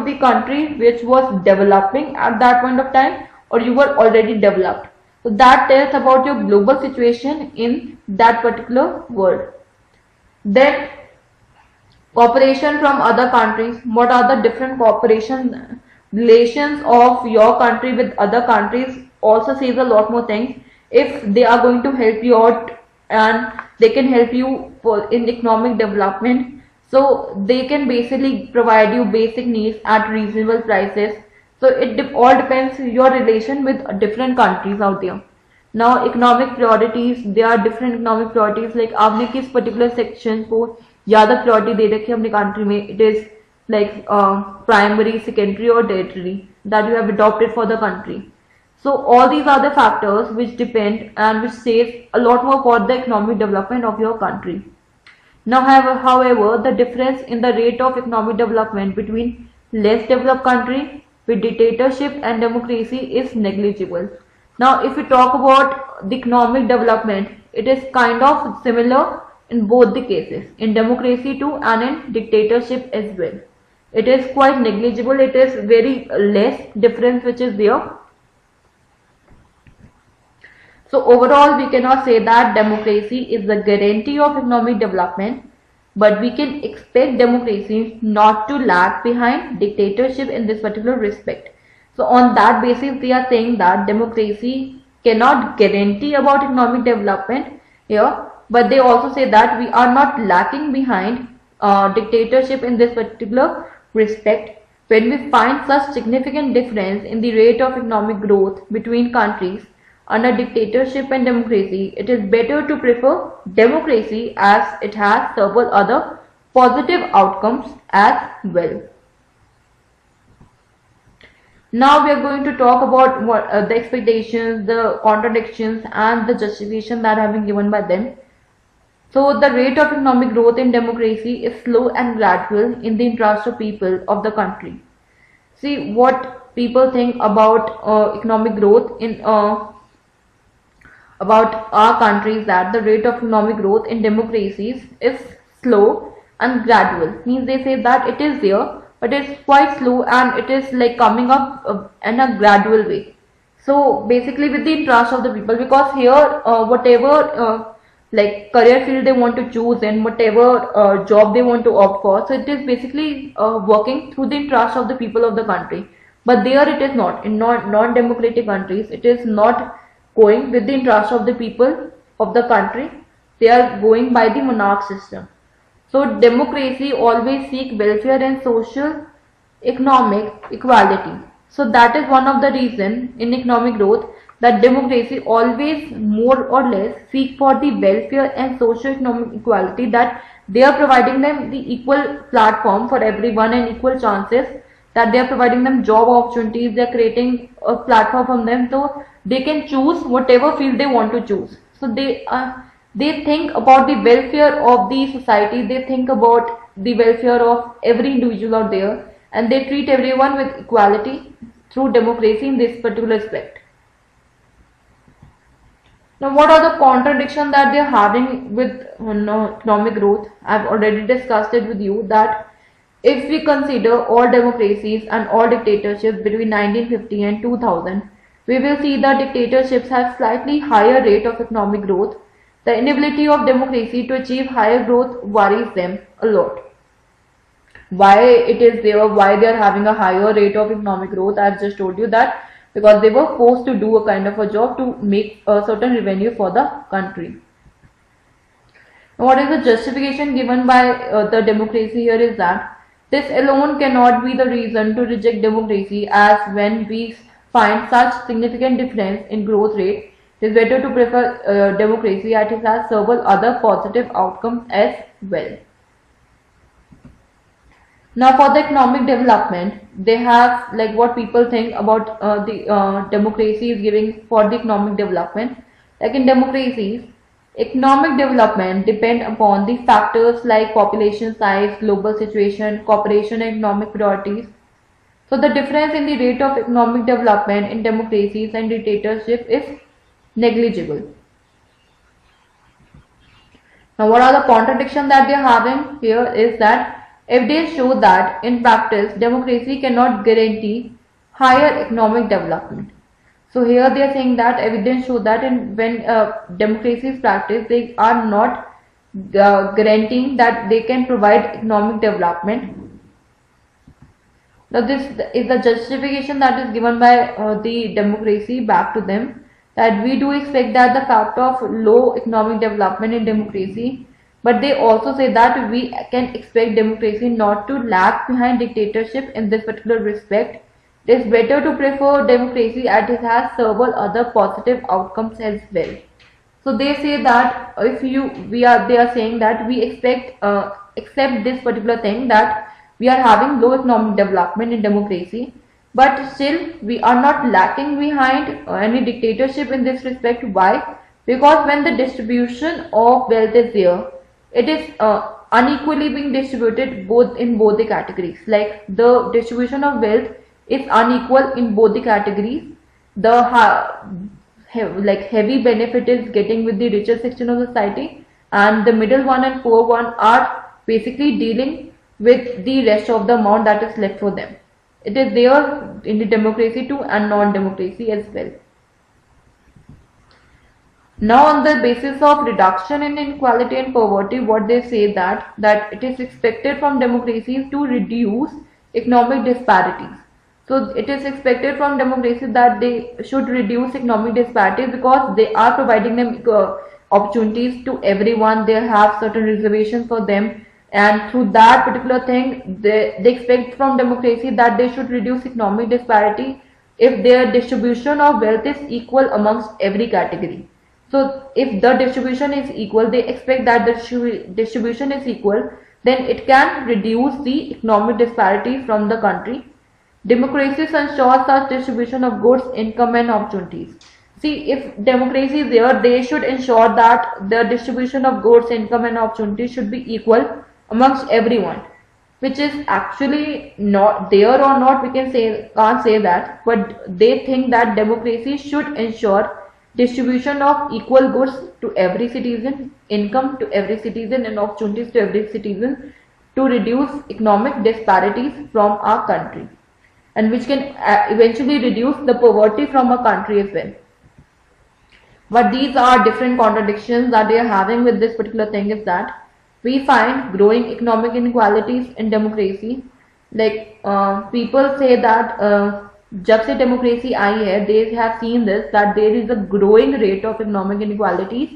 the country which was developing at that point of time, or you were already developed? So that tells about your global situation in that particular world. Then cooperation from other countries. What are the different cooperation relations of your country with other countries also says a lot more things. If they are going to help you out and they can help you in economic development, so they can basically provide you basic needs at reasonable prices. So it all depends your relation with different countries out there. Now economic priorities, there are different economic priorities. Like आपने किस particular section को ज़्यादा priority दे रखी है अपनी country में, it is like primary, secondary or tertiary that you have adopted for the country. So all these are the factors which depend and which says a lot more for the economic development of your country. Now, however, the difference in the rate of economic development between less developed country with dictatorship and democracy is negligible. Now, if we talk about the economic development, it is kind of similar in both the cases, in democracy too and in dictatorship as well. It is quite negligible, it is very less difference which is there. So overall, we cannot say that democracy is the guarantee of economic development, but we can expect democracy not to lag behind dictatorship in this particular respect. So on that basis, they are saying that democracy cannot guarantee about economic development here, but they also say that we are not lacking behind dictatorship in this particular respect. When we find such significant difference in the rate of economic growth between countries under dictatorship and democracy, it is better to prefer democracy as it has several other positive outcomes as well. Now we are going to talk about what the expectations, the contradictions and the justification that have been given by them. So the rate of economic growth in democracy is slow and gradual in the interest of people of the country. See what people think about economic growth in about our countries, that the rate of economic growth in democracies is slow and gradual. Means they say that it is there, but it's quite slow and it is like coming up in a gradual way. So basically with the interest of the people, because here whatever like career field they want to choose and whatever job they want to opt for, so it is basically working through the interest of the people of the country. But there it is not. In non-democratic countries, it is not going with the interest of the people of the country. They are going by the monarch system. So democracy always seek welfare and social economic equality. So that is one of the reason in economic growth that democracy always more or less seek for the welfare and social economic equality, that they are providing them the equal platform for everyone and equal chances, that they are providing them job opportunities, they are creating a platform for them so they can choose whatever field they want to choose. So they think about the welfare of the society, they think about the welfare of every individual out there, and they treat everyone with equality through democracy in this particular aspect. Now what are the contradictions that they are having with economic growth? I have already discussed it with you, that if we consider all democracies and all dictatorships between 1950 and 2000, we will see that dictatorships have slightly higher rate of economic growth. The inability of democracy to achieve higher growth worries them a lot. Why it is there, why they are having a higher rate of economic growth? I have just told you that because they were forced to do a kind of a job to make a certain revenue for the country. Now, what is the justification given by the democracy here is that this alone cannot be the reason to reject democracy, as when we find such significant difference in growth rate, it is better to prefer democracy as it has several other positive outcomes as well. Now for the economic development, they have like what people think about the democracy is giving for the economic development. Like in democracies, economic development depend upon the factors like population size, global situation, cooperation and economic priorities. So the difference in the rate of economic development in democracies and dictatorship is negligible. Now what are the contradictions that they are having here is that evidence show that in practice democracy cannot guarantee higher economic development. So here they are saying that evidence show that when democracy is practiced, they are not guaranteeing that they can provide economic development. Now this is the justification that is given by the democracy back to them, that we do expect that the fact of low economic development in democracy, but they also say that we can expect democracy not to lag behind dictatorship in this particular respect. It is better to prefer democracy as it has several other positive outcomes as well. So they say that if they are saying that we expect accept this particular thing, that we are having low economic development in democracy, but still we are not lacking behind any dictatorship in this respect. Why? Because when the distribution of wealth is there, it is unequally being distributed in both the categories. Like the distribution of wealth is unequal in both the categories. The heavy benefit is getting with the richer section of society, and the middle one and poor one are basically dealing with the rest of the amount that is left for them. It is there in the democracy too and non-democracy as well. Now, on the basis of reduction in inequality and poverty, what they say that it is expected from democracies to reduce economic disparities. So it is expected from democracies that they should reduce economic disparities because they are providing them opportunities to everyone. They have certain reservations for them, and through that particular thing, they expect from democracy that they should reduce economic disparity if their distribution of wealth is equal amongst every category. So if the distribution is equal, they expect that the distribution is equal, then it can reduce the economic disparity from the country. Democracies ensure such distribution of goods, income and opportunities. See, if democracy is there, they should ensure that the distribution of goods, income and opportunities should be equal amongst everyone, which is actually not there or not, we can't say that, but they think that democracy should ensure distribution of equal goods to every citizen, income to every citizen and opportunities to every citizen to reduce economic disparities from our country, and which can eventually reduce the poverty from a country as well. But these are different contradictions that they are having with this particular thing is that we find growing economic inequalities in democracy. Like people say that जब से democracy आई है, they have seen this that there is a growing rate of economic inequalities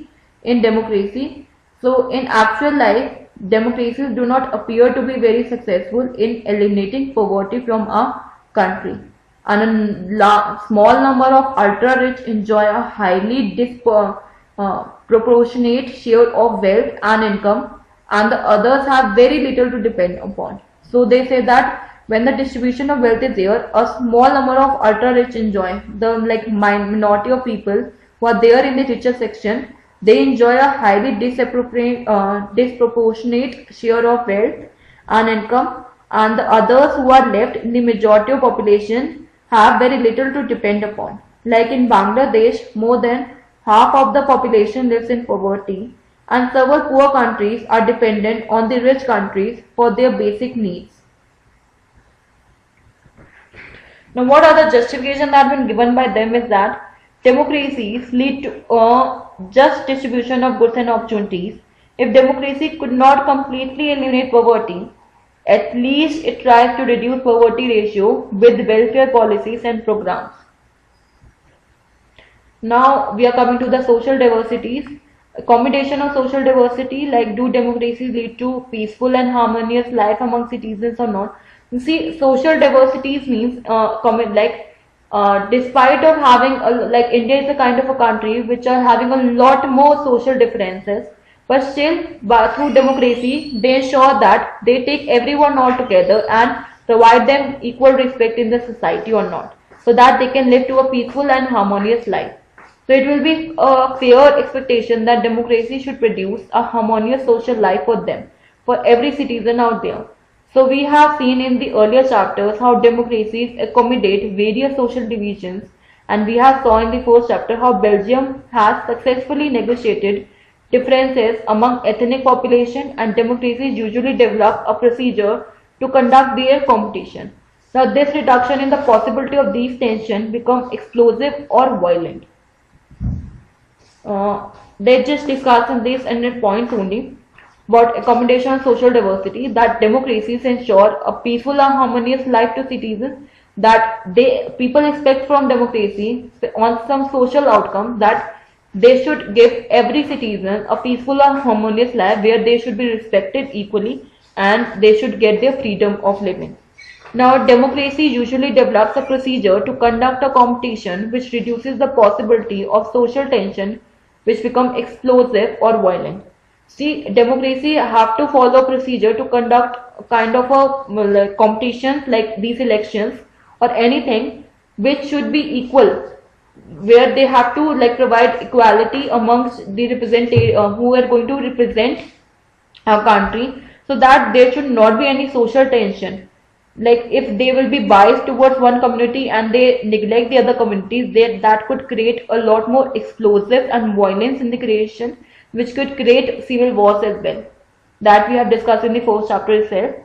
in democracy. So in actual life, democracies do not appear to be very successful in eliminating poverty from a country, and a small number of ultra-rich enjoy a highly disproportionate share of wealth and income, and the others have very little to depend upon. So they say that when the distribution of wealth is there, a small number of ultra-rich enjoy, the minority of people who are there in the richer section, they enjoy a highly disproportionate share of wealth and income, and the others who are left in the majority of population have very little to depend upon. Like in Bangladesh, more than half of the population lives in poverty, and several poor countries are dependent on the rich countries for their basic needs. Now, what are the justifications that have been given by them is that democracies lead to a just distribution of goods and opportunities. If democracy could not completely eliminate poverty, at least it tries to reduce poverty ratio with welfare policies and programs. Now we are coming to the social diversities. A combination of social diversity, like do democracies lead to peaceful and harmonious life among citizens or not? You see, social diversities means despite of having like India is a kind of a country which are having a lot more social differences, but still through democracy they ensure that they take everyone all together and provide them equal respect in the society or not, so that they can live to a peaceful and harmonious life. So it will be a clear expectation that democracy should produce a harmonious social life for them, for every citizen out there. So we have seen in the earlier chapters how democracies accommodate various social divisions, and we have saw in the first chapter how Belgium has successfully negotiated differences among ethnic population, and democracies usually develop a procedure to conduct their competition. Now this reduction in the possibility of these tensions become explosive or violent. They just discuss in this and in points only about accommodation and social diversity, that democracies ensure a peaceful and harmonious life to citizens, that people expect from democracy on some social outcome that they should give every citizen a peaceful and harmonious life where they should be respected equally and they should get their freedom of living. Now democracy usually develops a procedure to conduct a competition which reduces the possibility of social tension which become explosive or violent. See, democracy have to follow procedure to conduct kind of a competitions like these elections or anything which should be equal, where they have to provide equality amongst the who are going to represent country, so that there should not be any social tension. Like if they will be biased towards one community and they neglect the other communities, that could create a lot more explosive and violence in the creation, which could create civil wars as well, that we have discussed in the first chapter itself.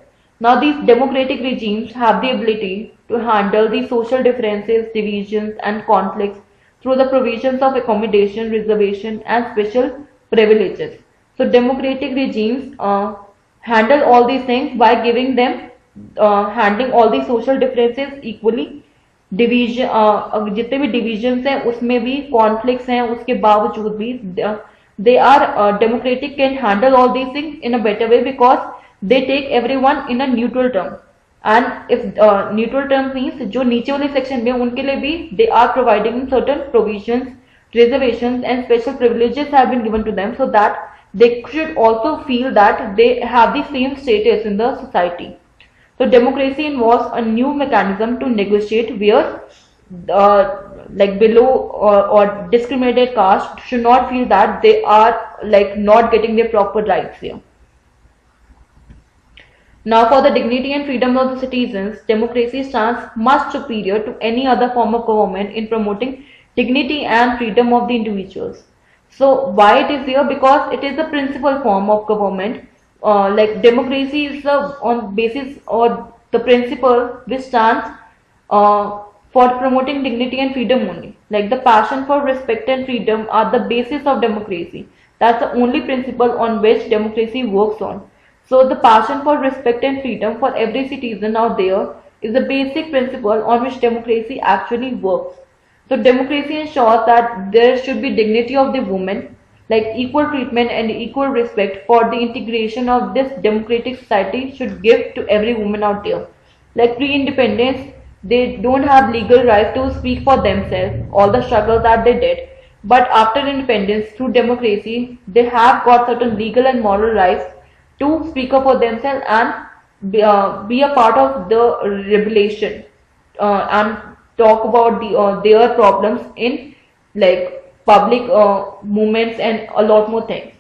Now these democratic regimes have the ability to handle the social differences, divisions and conflicts through the provisions of accommodation, reservation and special privileges. So democratic regimes handle all these things by giving them handling all the social differences equally. Division जितने भी divisions हैं उसमें भी conflicts हैं, उसके बावजूद भी they are democratic can handle all these things in a better way because they take everyone in a neutral term. And if neutral term means जो नीचे वाले सेक्शन में उनके लिए भी they are providing certain provisions, reservations and special privileges have been given to them, so that they should also feel that they have the same status in the society. So democracy involves a new mechanism to negotiate where like below or discriminated caste should not feel that they are like not getting their proper rights here. Now for the dignity and freedom of the citizens, democracy stands much superior to any other form of government in promoting dignity and freedom of the individuals. So why it is here? Because it is the principal form of government. Like democracy is the on basis or the principle which stands for promoting dignity and freedom only. Like the passion for respect and freedom are the basis of democracy. That's the only principle on which democracy works on. So the passion for respect and freedom for every citizen out there is the basic principle on which democracy actually works. So democracy ensures that there should be dignity of the woman, like equal treatment and equal respect for the integration of this democratic society should give to every woman out there. Like pre-independence, they don't have legal right to speak for themselves, all the struggles that they did. But after independence, through democracy, they have got certain legal and moral rights to speak up for themselves and be a part of the revelation and talk about their problems in like public movements and a lot more things.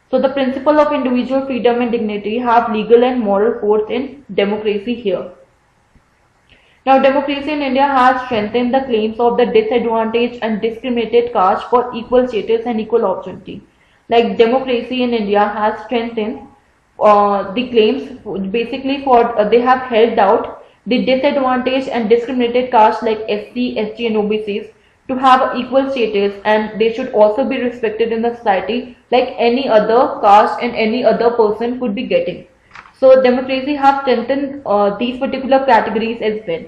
So the principle of individual freedom and dignity have legal and moral force in democracy here. Now democracy in India has strengthened the claims of the disadvantaged and discriminated caste for equal status and equal opportunity. Like democracy in India has strengthened the claims basically for they have held out the disadvantaged and discriminated caste like SC, ST and OBCs to have equal status, and they should also be respected in the society like any other caste and any other person could be getting. So democracy has strengthened these particular categories as well.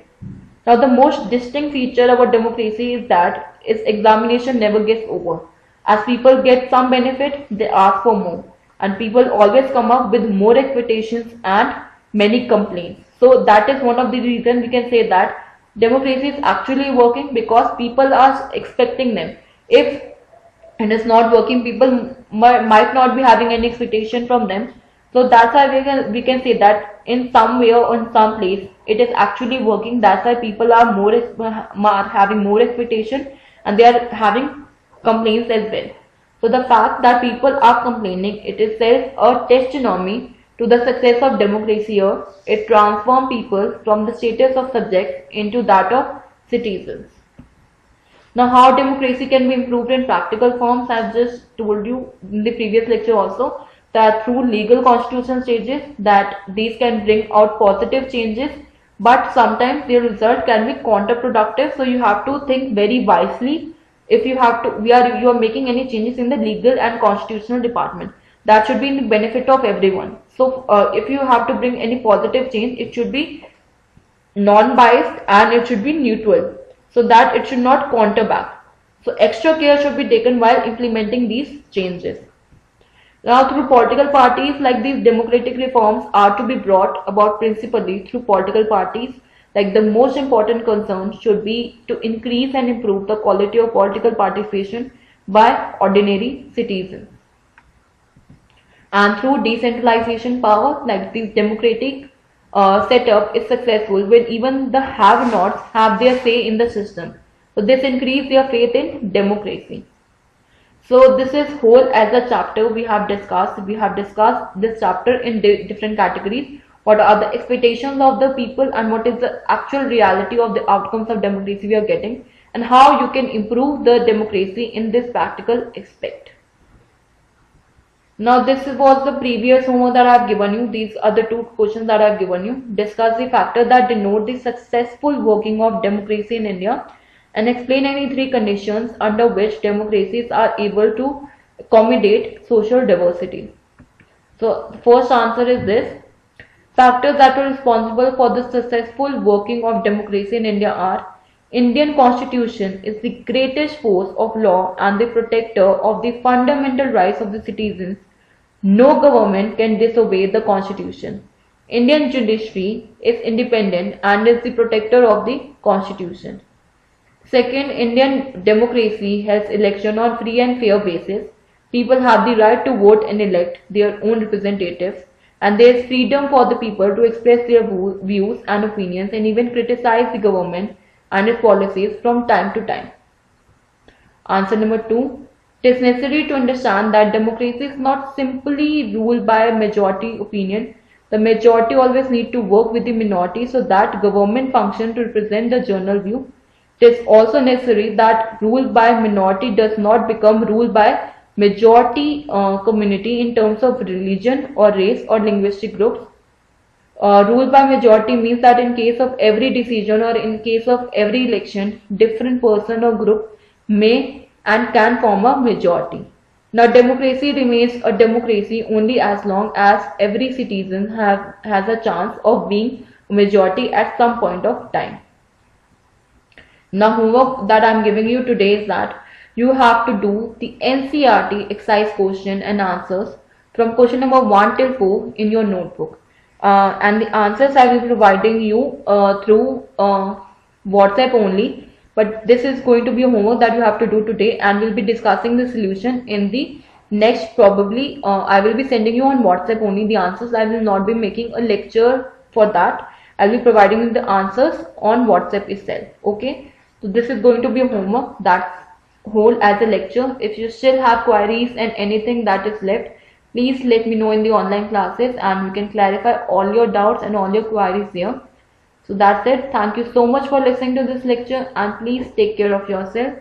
Now the most distinct feature about democracy is that its examination never gets over. As people get some benefit, they ask for more, and people always come up with more expectations and many complaints. So that is one of the reasons we can say that democracy is actually working, because people are expecting them. If it is not working, people might not be having any expectation from them. So that's why we can say that in some way or in some place it is actually working. That's why people are having more expectation and they are having complaints as well. So the fact that people are complaining, it is a testimony to the success of democracy here. It transforms people from the status of subjects into that of citizens. Now how democracy can be improved in practical forms, I have just told you in the previous lecture also, that through legal constitutional changes, that these can bring out positive changes, but sometimes their result can be counterproductive. So you have to think very wisely if you have to you are making any changes in the legal and constitutional department. That should be in the benefit of everyone. So if you have to bring any positive change, it should be non-biased and it should be neutral, so that it should not counter back. So extra care should be taken while implementing these changes. Now through political parties, like these democratic reforms are to be brought about principally through political parties. Like the most important concern should be to increase and improve the quality of political participation by ordinary citizens. And through decentralization power, like this democratic setup is successful when even the have-nots have their say in the system. So this increases their faith in democracy. So this is whole as a chapter we have discussed. We have discussed this chapter in different categories. What are the expectations of the people and what is the actual reality of the outcomes of democracy we are getting, and how you can improve the democracy in this practical aspect. Now this was the previous homework that I have given you. These are the two questions that I have given you. Discuss the factors that denote the successful working of democracy in India and explain any three conditions under which democracies are able to accommodate social diversity. So the first answer is this. Factors that are responsible for the successful working of democracy in India are: Indian Constitution is the greatest force of law and the protector of the fundamental rights of the citizens. No government can disobey the Constitution. Indian judiciary is independent and is the protector of the Constitution. Second, Indian democracy has election on free and fair basis. People have the right to vote and elect their own representatives, and there is freedom for the people to express their views and opinions and even criticize the government and its policies from time to time. Answer number 2. It is necessary to understand that democracy is not simply ruled by majority opinion. The majority always need to work with the minority so that government function to represent the general view. It is also necessary that rule by minority does not become rule by majority community in terms of religion or race or linguistic groups. Rule by majority means that in case of every decision or in case of every election, different person or group may and can form a majority. Now democracy remains a democracy only as long as every citizen has a chance of being a majority at some point of time. Now homework that I am giving you today is that you have to do the NCERT exercise question and answers from question number 1 till 4 in your notebook. And the answers I will be providing you through WhatsApp only. But this is going to be a homework that you have to do today, and we'll be discussing the solution in the next probably. I will be sending you on WhatsApp only the answers. I will not be making a lecture for that. I'll be providing you the answers on WhatsApp itself. Okay. So this is going to be a homework that's whole as a lecture. If you still have queries and anything that is left, please let me know in the online classes and we can clarify all your doubts and all your queries there. So that's it. Thank you so much for listening to this lecture and please take care of yourself.